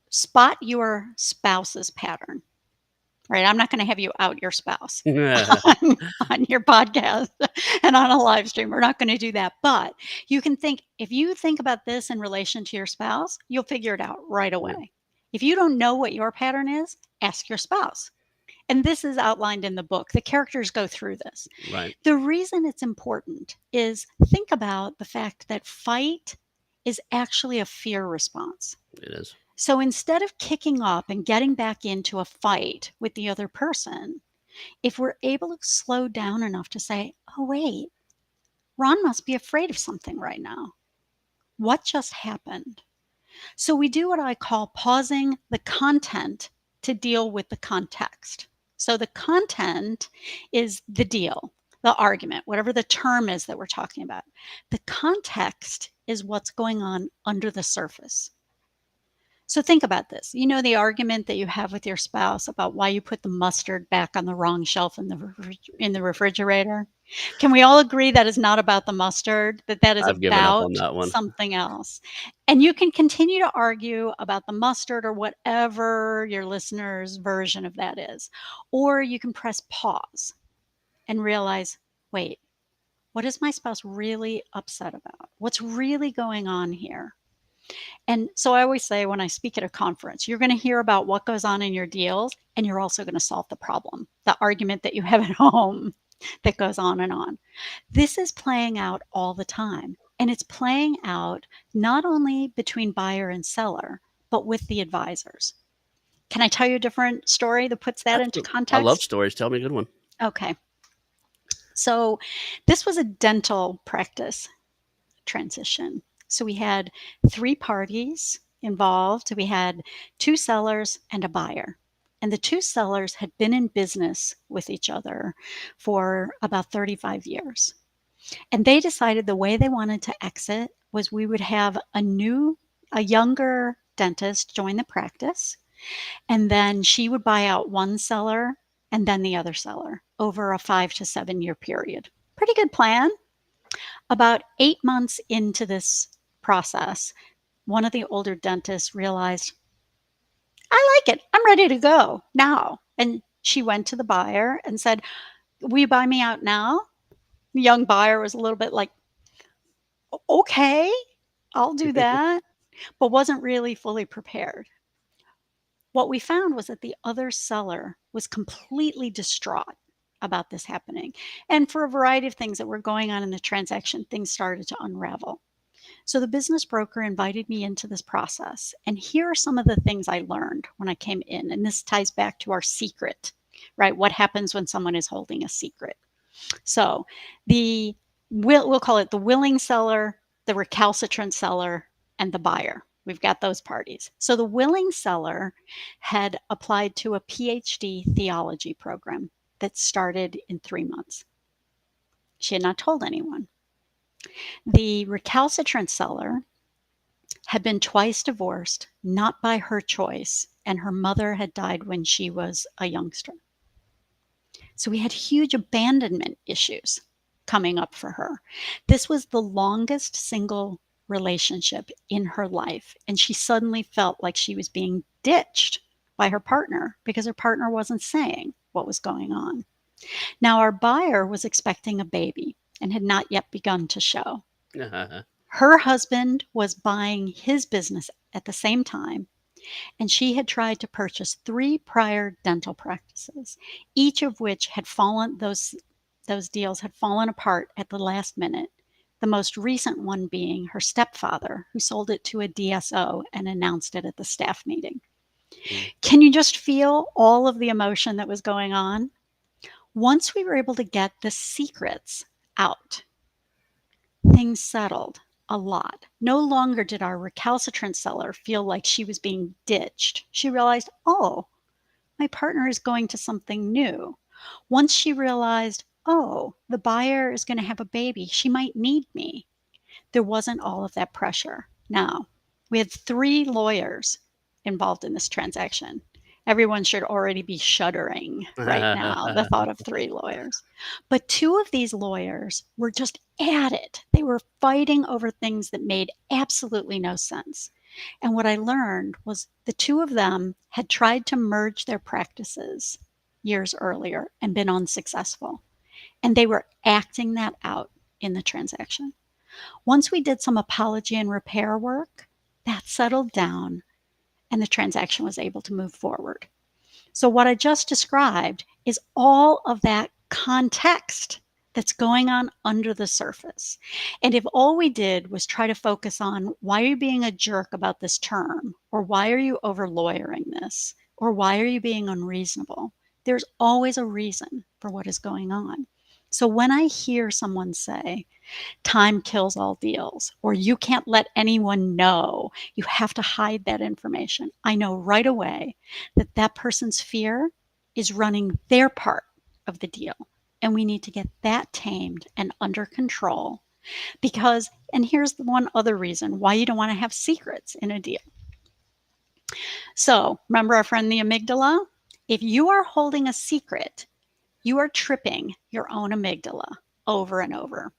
Spot your spouse's pattern, right? I'm not gonna have you out your spouse on on your podcast and on a live stream. We're not gonna do that, but you can think if you think about this in relation to your spouse, you'll figure it out right Yeah, away. If you don't know what your pattern is, ask your spouse. And this is outlined in the book. The characters go through this. right. The reason it's important is think about the fact that fight is actually a fear response. It is. So instead of kicking up and getting back into a fight with the other person, if we're able to slow down enough to say, oh, wait, Ron must be afraid of something right now. What just happened? So we do what I call pausing the content to deal with the context. So the content is the deal, the argument, whatever the term is that we're talking about. The context is what's going on under the surface. So think about this. You know the argument that you have with your spouse about why you put the mustard back on the wrong shelf in the refrigerator? Can we all agree that is not about the mustard, that that is I've given up on about that one. something else? And you can continue to argue about the mustard or whatever your listener's version of that is. Or you can press pause and realize, wait, what is my spouse really upset about? What's really going on here? And so I always say when I speak at a conference, you're going to hear about what goes on in your deals, and you're also going to solve the problem, the argument that you have at home that goes on and on. This is playing out all the time. And it's playing out not only between buyer and seller, but with the advisors. Can I tell you a different story that puts that into Absolutely. I love context? stories. Tell me a good one. Okay. So this was a dental practice transition. So we had 3 parties involved. We had 2 sellers and a buyer. And the 2 sellers had been in business with each other for about 35 years. And they decided the way they wanted to exit was we would have a younger dentist join the practice, and then she would buy out one seller and then the other seller over a 5 to 7 year period. Pretty good plan. About 8 months into this process, one of the older dentists realized, I like it. I'm ready to go now. And she went to the buyer and said, will you buy me out now? The young buyer was a little bit like, okay, I'll do that, but wasn't really fully prepared. What we found was that the other seller was completely distraught about this happening. And for a variety of things that were going on in the transaction, things started to unravel. So the business broker invited me into this process. And here are some of the things I learned when I came in. And this ties back to our secret, right? What happens when someone is holding a secret? So we'll call it the willing seller, the recalcitrant seller, and the buyer. We've got those parties. So the willing seller had applied to a PhD theology program that started in 3 months. She had not told anyone. The recalcitrant seller had been twice divorced, not by her choice, and her mother had died when she was a youngster. So we had huge abandonment issues coming up for her. This was the longest single relationship in her life, and she suddenly felt like she was being ditched by her partner because her partner wasn't saying what was going on. Now, our buyer was expecting a baby and had not yet begun to show. Her husband was buying his business at the same time, and she had tried to purchase 3 prior dental practices, each of which had fallen those deals had fallen apart at the last minute. The most recent one being her stepfather, who sold it to a DSO and announced it at the staff meeting. Mm. Can you just feel all of the emotion that was going on? Once we were able to get the secrets out, things settled. a lot. No longer did our recalcitrant seller feel like she was being ditched. She realized, oh, my partner is going to something new. Once she realized, oh, the buyer is going to have a baby, she might need me, there wasn't all of that pressure. Now, we had 3 lawyers involved in this transaction. Everyone should already be shuddering right now, the thought of 3 lawyers. But 2 of these lawyers were just at it. They were fighting over things that made absolutely no sense. And what I learned was the 2 of them had tried to merge their practices years earlier and been unsuccessful. And they were acting that out in the transaction. Once we did some apology and repair work, that settled down and the transaction was able to move forward. So, what I just described is all of that context that's going on under the surface. And if all we did was try to focus on why are you being a jerk about this term, or why are you over lawyering this, or why are you being unreasonable, there's always a reason for what is going on. So, when I hear someone say, time kills all deals, or you can't let anyone know, you have to hide that information, I know right away that that person's fear is running their part of the deal. And we need to get that tamed and under control because, and here's the one other reason why you don't want to have secrets in a deal. So, remember our friend the amygdala? If you are holding a secret, you are tripping your own amygdala over and over.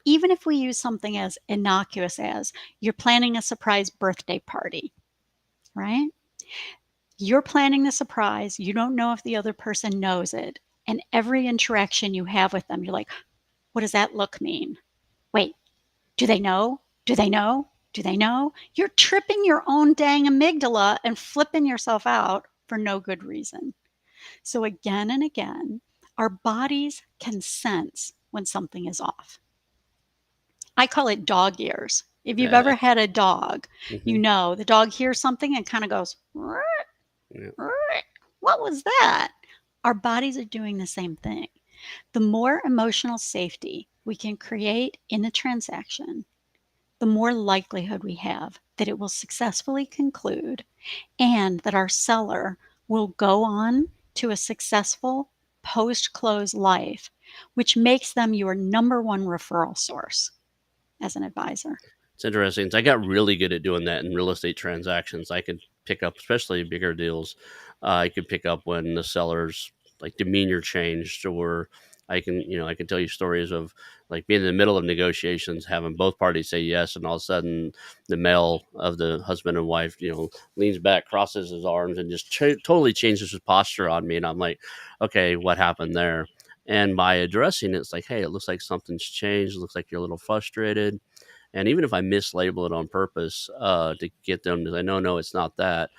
Even if we use something as innocuous as you're planning a surprise birthday party, right? You're planning the surprise. You don't know if the other person knows it. And every interaction you have with them, you're like, what does that look mean? Wait, do they know? Do they know? Do they know? You're tripping your own dang amygdala and flipping yourself out for no good reason. So, again and again, our bodies can sense when something is off. I call it dog ears. If you've ever had a dog, you Mhm. know the dog hears something and kind of goes, Yeah. what was that? Our bodies are doing the same thing. The more emotional safety we can create in a transaction, the more likelihood we have that it will successfully conclude and that our seller will go on to a successful post close life, which makes them your number one referral source as an advisor. It's interesting. I got really good at doing that in real estate transactions. I could pick up, especially bigger deals. I could pick up when the seller's like demeanor changed, or I can tell you stories of like being in the middle of negotiations, having both parties say yes, and all of a sudden the male of the husband and wife, leans back, crosses his arms, and just totally changes his posture on me, and I'm like, okay, what happened there? And by addressing it, it's like, hey, it looks like something's changed. It looks like you're a little frustrated, and even if I mislabel it on purpose to get them to say, no, it's not that,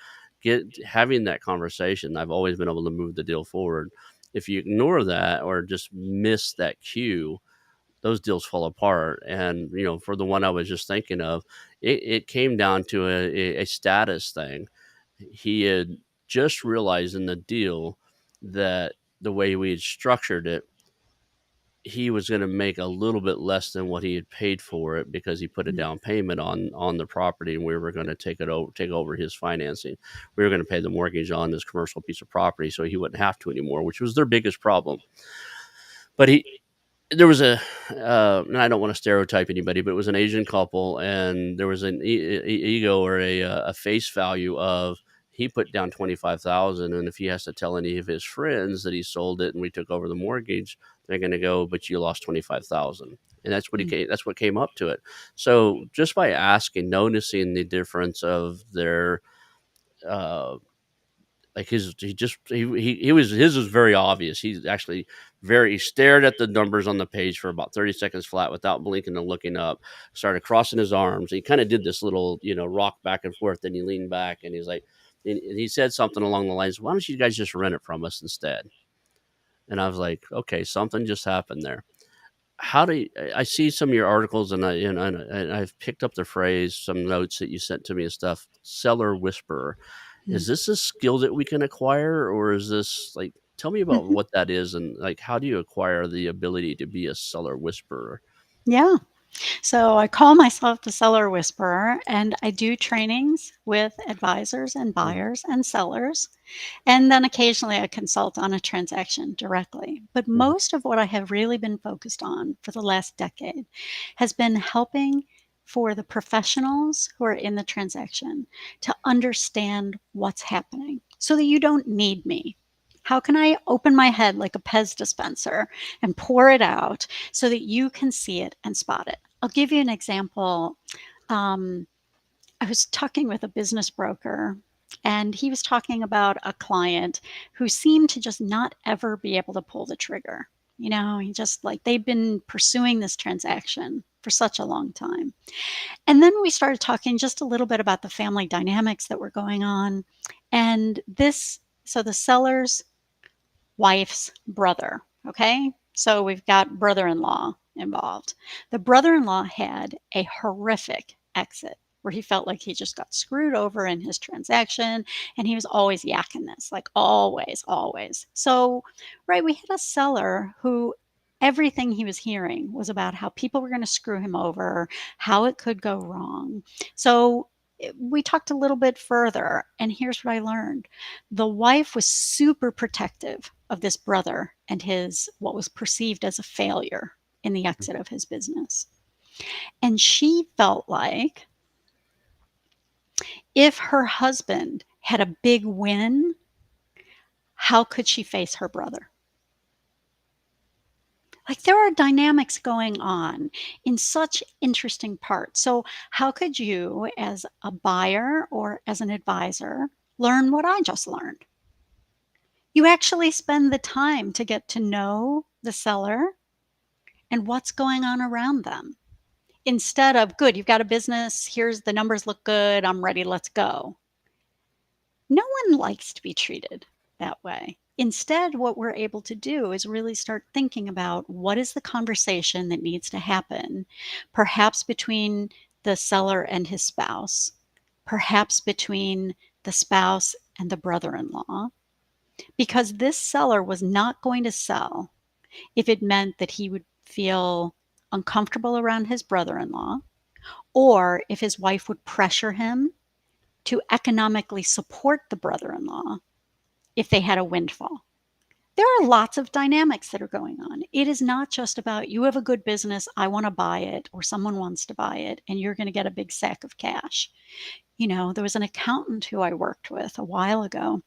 having that conversation, I've always been able to move the deal forward. If you ignore that or just miss that cue, those deals fall apart. And, for the one I was just thinking of, it came down to a status thing. He had just realized in the deal that the way we had structured it, he was going to make a little bit less than what he had paid for it because he put a Mm. down payment on the property, and we were going to take over his financing. We were going to pay the mortgage on this commercial piece of property so he wouldn't have to anymore, which was their biggest problem. But there was and I don't want to stereotype anybody, but it was an Asian couple, and there was an ego or a face value of, he put down 25,000, and if he has to tell any of his friends that he sold it and we took over the mortgage, they're going to go, but you lost 25,000, and Mm. that's what came up to it. So just by asking, noticing the difference of their uh, like he was, his was very obvious. He's actually he stared at the numbers on the page for about 30 seconds flat without blinking and looking up, started crossing his arms. He kind of did this little, rock back and forth. Then he leaned back and he's like, and he said something along the lines, why don't you guys just rent it from us instead? And I was like, okay, something just happened there. How do you, I see some of your articles, and I've picked up the phrase, some notes that you sent to me and stuff, seller whisperer. Mm. Is this a skill that we can acquire, or is this like, tell me about what that is, and like, how do you acquire the ability to be a seller whisperer? Yeah. So I call myself the seller whisperer, and I do trainings with advisors and Mm, buyers and sellers. And then occasionally I consult on a transaction directly. But mhm, most of what I have really been focused on for the last decade has been helping for the professionals who are in the transaction to understand what's happening so that you don't need me. How can I open my head like a Pez dispenser and pour it out so that you can see it and spot it? I'll give you an example. Um, I was talking with a business broker, and he was talking about a client who seemed to just not ever be able to pull the trigger. He just like they've been pursuing this transaction for such a long time. And then we started talking just a little bit about the family dynamics that were going on. And so the seller's wife's brother. Okay. So we've got brother in law involved. The brother in law had a horrific exit where he felt like he just got screwed over in his transaction, and he was always yakking this, like always, always. So, right, we had a seller who everything he was hearing was about how people were going to screw him over, how it could go wrong. So, we talked a little bit further, and here's what I learned. The wife was super protective of this brother and his what was perceived as a failure in the exit of his business. And she felt like if her husband had a big win, how could she face her brother? Like there are dynamics going on in such interesting parts. So, how could you, as a buyer or as an advisor, learn what I just learned? You actually spend the time to get to know the seller and what's going on around them instead of, good, you've got a business, here's the numbers look good, I'm ready, let's go. No one likes to be treated that way. Instead, what we're able to do is really start thinking about what is the conversation that needs to happen, perhaps between the seller and his spouse, perhaps between the spouse and the brother in law, because this seller was not going to sell if it meant that he would feel uncomfortable around his brother in law, or if his wife would pressure him to economically support the brother in law if they had a windfall. There are lots of dynamics that are going on. It is not just about you have a good business, I want to buy it, or someone wants to buy it, and you're going to get a big sack of cash. There was an accountant who I worked with a while ago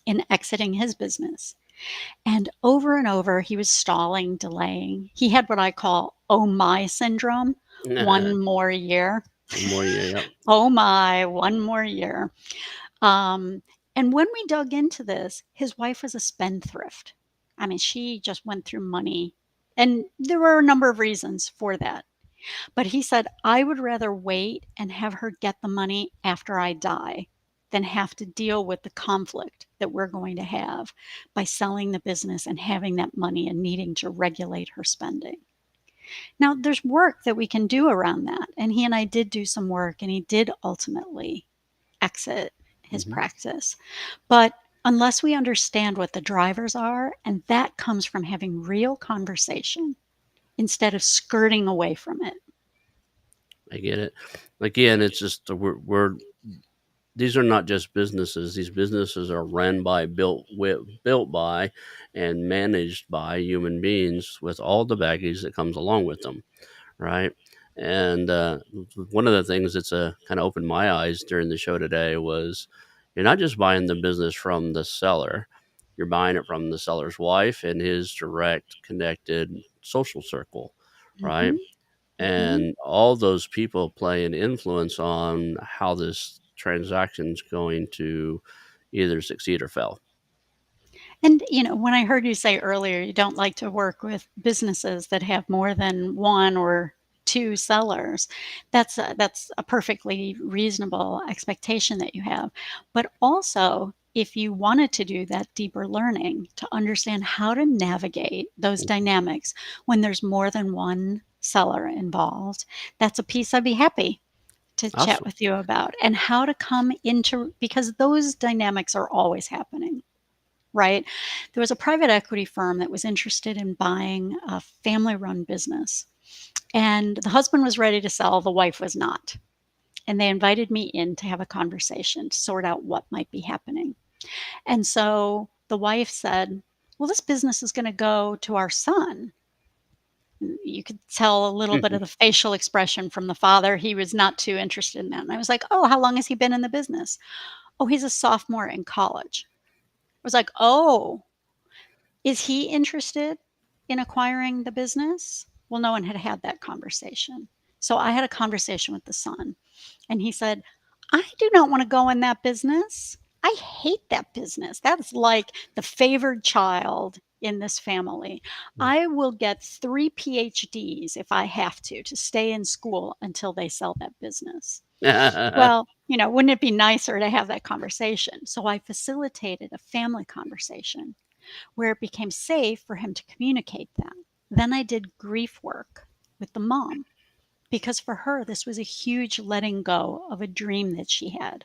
in exiting his business. And over, he was stalling, delaying. He had what I call oh my syndrome, mhm. one more year. One more year, yep. Oh my, one more year. Um, and when we dug into this, his wife was a spendthrift. I mean, she just went through money. And there were a number of reasons for that. But he said, I would rather wait and have her get the money after I die than have to deal with the conflict that we're going to have by selling the business and having that money and needing to regulate her spending. Now, there's work that we can do around that. And he and I did do some work, and he did ultimately exit his Mhm, practice. But unless we understand what the drivers are, and that comes from having real conversation instead of skirting away from it. I get it. Again, it's just we're these are not just businesses. These businesses are run by, built by, and managed by human beings with all the baggage that comes along with them, right? And one of the things that's kind of opened my eyes during the show today was you're not just buying the business from the seller, you're buying it from the seller's wife and his direct connected social circle, right? Mhm, mhm. And all those people play an influence on how this transaction's going to either succeed or fail. And, when I heard you say earlier you don't like to work with businesses that have more than 1 or 2 sellers, that's a perfectly reasonable expectation that you have. But also, if you wanted to do that deeper learning to understand how to navigate those Mhm. dynamics when there's more than 1 seller involved, that's a piece I'd be happy to chat Awesome. with you about, and how to come into, because those dynamics are always happening. Right? There was a private equity firm that was interested in buying a family run business. And the husband was ready to sell, the wife was not. And they invited me in to have a conversation to sort out what might be happening. And so the wife said, well, this business is going to go to our son. You could tell a little bit of the facial expression from the father. He was not too interested in that. And I was like, oh, how long has he been in the business? Oh, he's a sophomore in college. I was like, oh, is he interested in acquiring the business? Well, no one had had that conversation. So I had a conversation with the son, and he said, I do not want to go in that business. I hate that business. That's like the favored child in this family. I will get 3 PhDs if I have to stay in school until they sell that business. Well, wouldn't it be nicer to have that conversation? So I facilitated a family conversation where it became safe for him to communicate that. Then I did grief work with the mom because for her, this was a huge letting go of a dream that she had.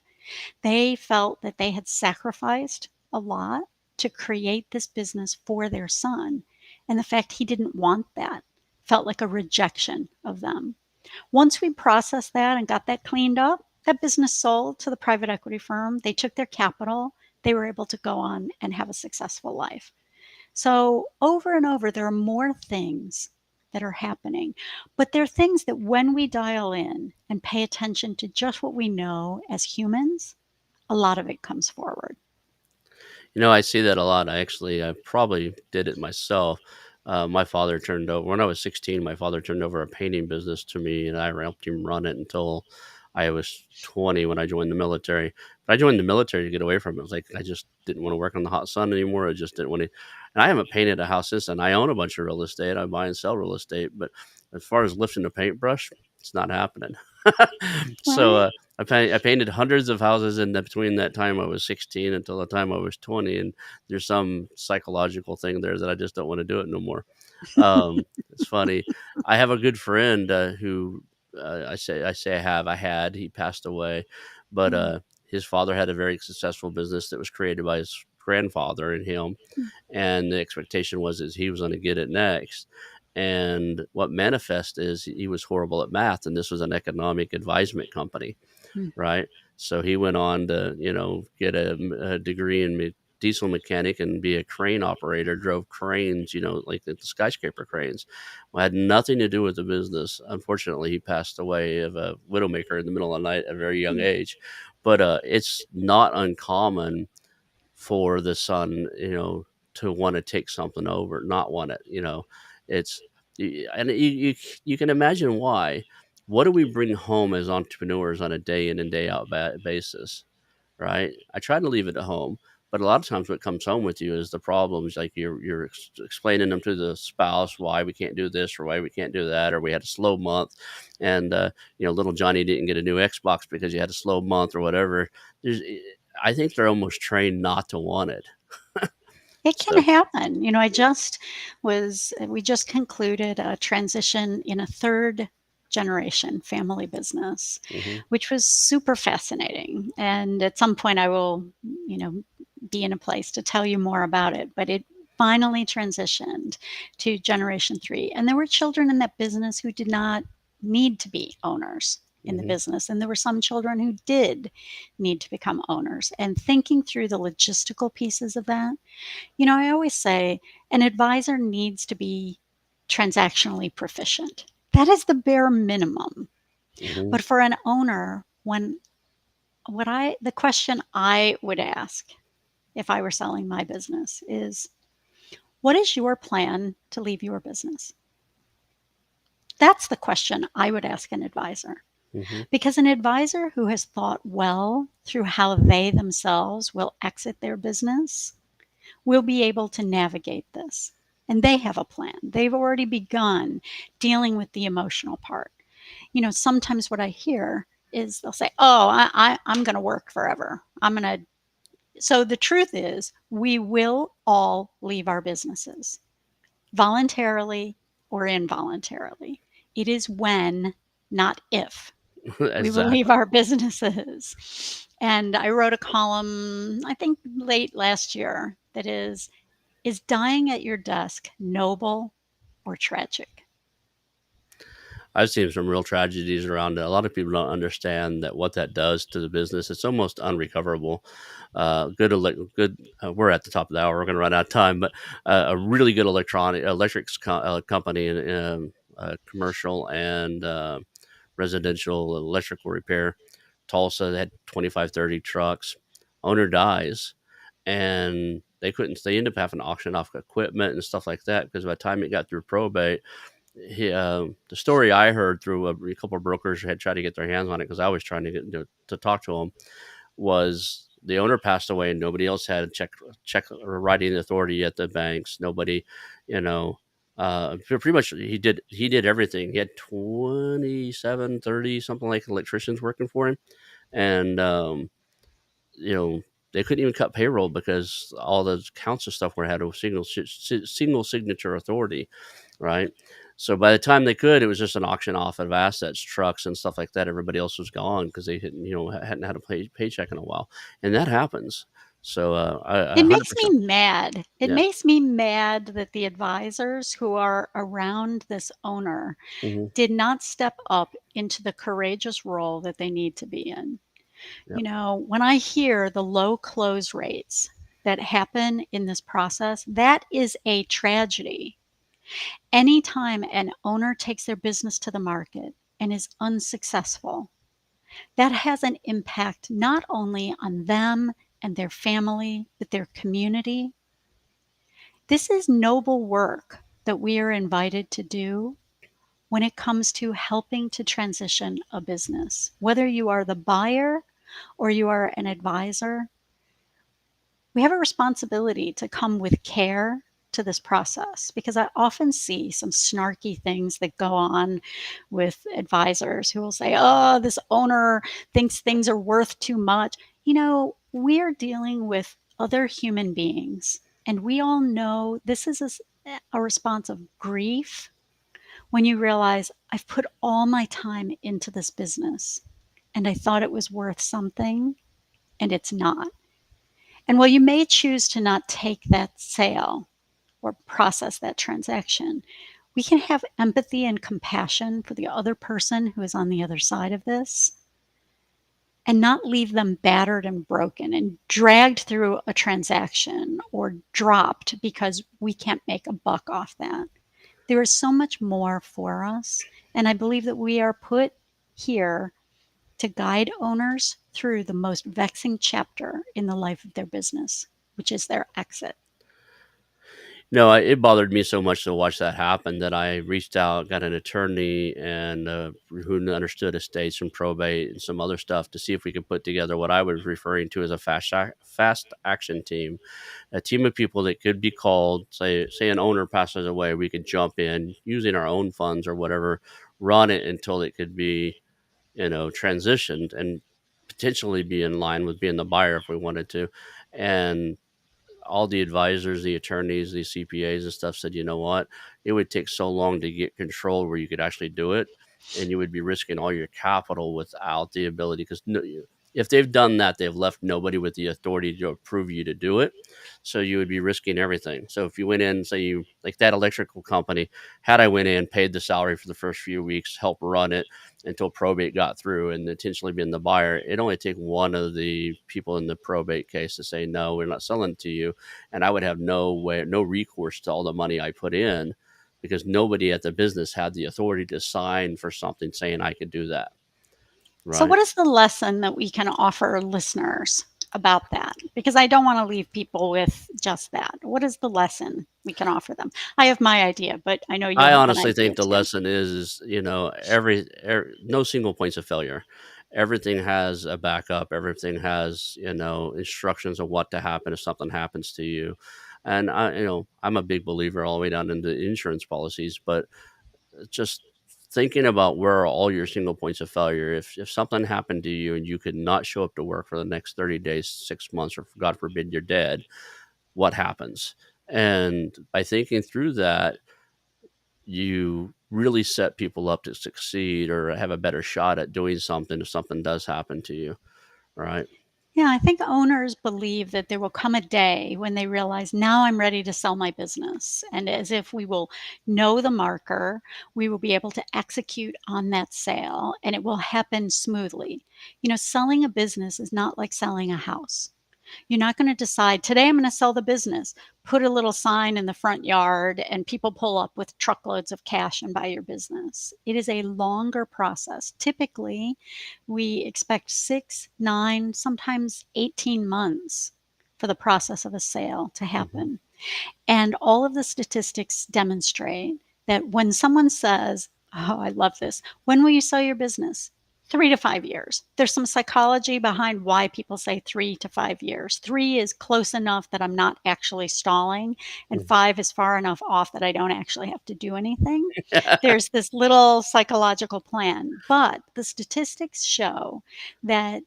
They felt that they had sacrificed a lot to create this business for their son. And the fact he didn't want that felt like a rejection of them. Once we processed that and got that cleaned up, that business sold to the private equity firm. They took their capital. They were able to go on and have a successful life. So over and over, there are more things that are happening, but they're things that when we dial in and pay attention to just what we know as humans, a lot of it comes forward. I see that a lot. I probably did it myself. My father turned over when I was 16. My father turned over a painting business to me, and I helped him run it until I was 20 when I joined the military. But I joined the military to get away from it. It was like I just didn't want to work on the hot sun anymore. I just didn't want to. And I haven't painted a house since then. I own a bunch of real estate. I buy and sell real estate, but as far as lifting a paintbrush, it's not happening. so Right? I painted hundreds of houses in between that time I was 16 until the time I was 20, and there's some psychological thing there that I just don't want to do it no more. It's funny. I have a good friend who I had. He passed away, but Mm, his father had a very successful business that was created by his grandfather and him, mm, and the expectation was is he was going to get it next. And what manifest is he was horrible at math, and this was an economic advisement company, mm, right? So he went on to, get a degree in diesel mechanic and be a crane operator, drove cranes, like the skyscraper cranes. Well, had nothing to do with the business. Unfortunately, he passed away of a widowmaker in the middle of the night at a very young mm. age. But it's not uncommon for the son, to want to take something over, not want it. It's and you can imagine why. What do we bring home as entrepreneurs on a day in and day out basis, right? I try to leave it at home, but a lot of times what comes home with you is the problems. Like you're explaining them to the spouse why we can't do this or why we can't do that, or we had a slow month, and little Johnny didn't get a new Xbox because you had a slow month or whatever. There's, I think they're almost trained not to want it. It can So, happen. We just concluded a transition in a third generation family business, hmm which was super fascinating. And at some point, I will, you know, be in a place to tell you more about it. But it finally transitioned to generation three. And there were children in that business who did not need to be owners in the hmm business. And there were some children who did need to become owners. And thinking through the logistical pieces of that, I always say an advisor needs to be transactionally proficient. That is the bare minimum. hmm But for an owner, the question I would ask if I were selling my business is, what is your plan to leave your business? That's the question I would ask an advisor. hmm Because an advisor who has thought well through how they themselves will exit their business will be able to navigate this. And they have a plan. They've already begun dealing with the emotional part. Sometimes what I hear is they'll say, oh, I'm going to work forever. So the truth is, we will all leave our businesses voluntarily or involuntarily. It is when, not if, we will leave exactly. our businesses. And I wrote a column, I think late last year, that is dying at your desk noble or tragic? I've seen some real tragedies around it. A lot of people don't understand that what that does to the business. It's almost unrecoverable. Good. We're at the top of the hour. We're going to run out of time, but a really good company in commercial and residential electrical repair. Tulsa, they had 25, 30 trucks. Owner dies, and they couldn't. They end up having to auction off equipment and stuff like that because by the time it got through probate, the story I heard through a couple of brokers who had tried to get their hands on it because I was trying to get to talk to them was the owner passed away and nobody else had a check or writing authority at the banks. Nobody, you know, pretty much he did everything. He had 27, 30 something like electricians working for him, and you know, they couldn't even cut payroll because all the counts and stuff were had a single signature authority, right? So by the time they could, it was just an auction off of assets, trucks, and stuff like that. Everybody else was gone because they hadn't had a paycheck in a while, and that happens. So I It hundred makes me percent, mad. It yeah. makes me mad that the advisors who are around this owner Hmm. did not step up into the courageous role that they need to be in. Yeah. You know, when I hear the low close rates that happen in this process, that is a tragedy. Anytime an owner takes their business to the market and is unsuccessful, that has an impact not only on them and their family, but their community. This is noble work that we are invited to do when it comes to helping to transition a business. Whether you are the buyer or you are an advisor, we have a responsibility to come with care to this process because I often see some snarky things that go on with advisors who will say, oh, this owner thinks things are worth too much. You know, we're dealing with other human beings, and we all know this is a response of grief when you realize I've put all my time into this business and I thought it was worth something and it's not. And while you may choose to not take that sale or process that transaction, we can have empathy and compassion for the other person who is on the other side of this and not leave them battered and broken and dragged through a transaction or dropped because we can't make a buck off that. There is so much more for us. And I believe that we are put here to guide owners through the most vexing chapter in the life of their business, which is their exit. No, it bothered me so much to watch that happen that I reached out, got an attorney, and who understood estates and probate and some other stuff to see if we could put together what I was referring to as a fast action team, a team of people that could be called. Say an owner passes away, we could jump in using our own funds or whatever, run it until it could be transitioned and potentially be in line with being the buyer if we wanted to, and all the advisors, the attorneys, the CPAs and stuff said, you know what, it would take so long to get control where you could actually do it, and you would be risking all your capital without the ability. Because no, if they've done that, they've left nobody with the authority to approve you to do it. So you would be risking everything. So if you went in, say you like that electrical company, had I went in, paid the salary for the first few weeks, helped run it until probate got through and intentionally being the buyer, it only take one of the people in the probate case to say, no, we're not selling it to you. And I would have no recourse to all the money I put in because nobody at the business had the authority to sign for something saying I could do that. So, Right. what is the lesson that we can offer listeners about that? Because I don't want to leave people with just that. What is the lesson we can offer them? I have my idea, but I know you I have an honestly idea think the too. lesson is no single points of failure. Everything has a backup. Everything has instructions of what to happen if something happens to you. And I'm a big believer all the way down into insurance policies, but just thinking about where are all your single points of failure. If something happened to you and you could not show up to work for the next 30 days, 6 months, or God forbid you're dead, what happens? And by thinking through that, you really set people up to succeed or have a better shot at doing something if something does happen to you, right? Yeah, I think owners believe that there will come a day when they realize, now I'm ready to sell my business. And as if we will know the marker, we will be able to execute on that sale and it will happen smoothly. Selling a business is not like selling a house. You're not going to decide, today I'm going to sell the business, put a little sign in the front yard, and people pull up with truckloads of cash and buy your business. It is a longer process. Typically, we expect 6, 9, sometimes 18 months for the process of a sale to Hmm. happen. And all of the statistics demonstrate that when someone says, oh, I love this, when will you sell your business? 3 to 5 years. There's some psychology behind why people say 3 to 5 years. 3 is close enough that I'm not actually stalling, and 5 is far enough off that I don't actually have to do anything. There's this little psychological plan, but the statistics show that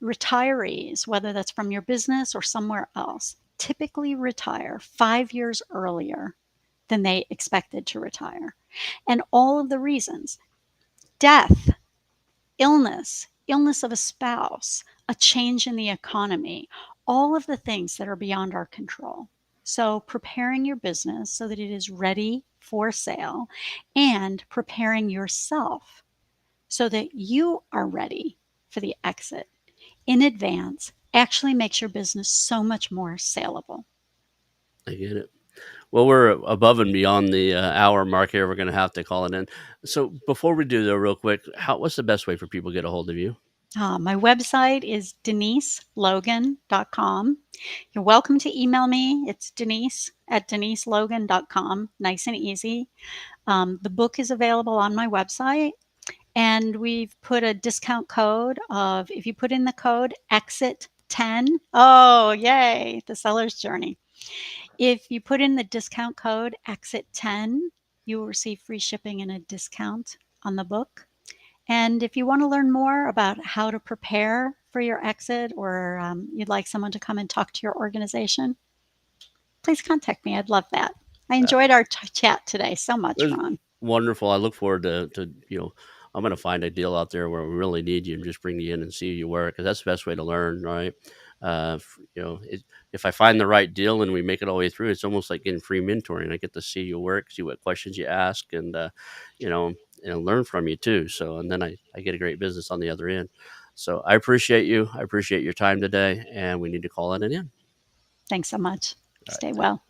retirees, whether that's from your business or somewhere else, typically retire 5 years earlier than they expected to retire. And all of the reasons: death, illness of a spouse, a change in the economy, all of the things that are beyond our control. So, preparing your business so that it is ready for sale and preparing yourself so that you are ready for the exit in advance actually makes your business so much more saleable. I get it. Well, we're above and beyond the hour mark here. We're going to have to call it in. So before we do, though, real quick, what's the best way for people to get a hold of you? My website is deniselogan.com. You're welcome to email me. It's denise@deniselogan.com. Nice and easy. The book is available on my website, and we've put a discount code of, if you put in the code exit10, oh, yay, the seller's journey. If you put in the discount code exit10, you will receive free shipping and a discount on the book. And if you want to learn more about how to prepare for your exit, or you'd like someone to come and talk to your organization, please contact me. I'd love that. I Uh, enjoyed our chat today so it much, was Ron. wonderful. I look forward to. I'm going to find a deal out there where we really need you and just bring you in and see you work, because that's the best way to learn, right? If I find the right deal and we make it all the way through, it's almost like getting free mentoring. I get to see you work, see what questions you ask, and you know, learn from you too. So, and then I get a great business on the other end. So I appreciate you. I appreciate your time today, and we need to call it an end. Thanks so much. All Stay right. well.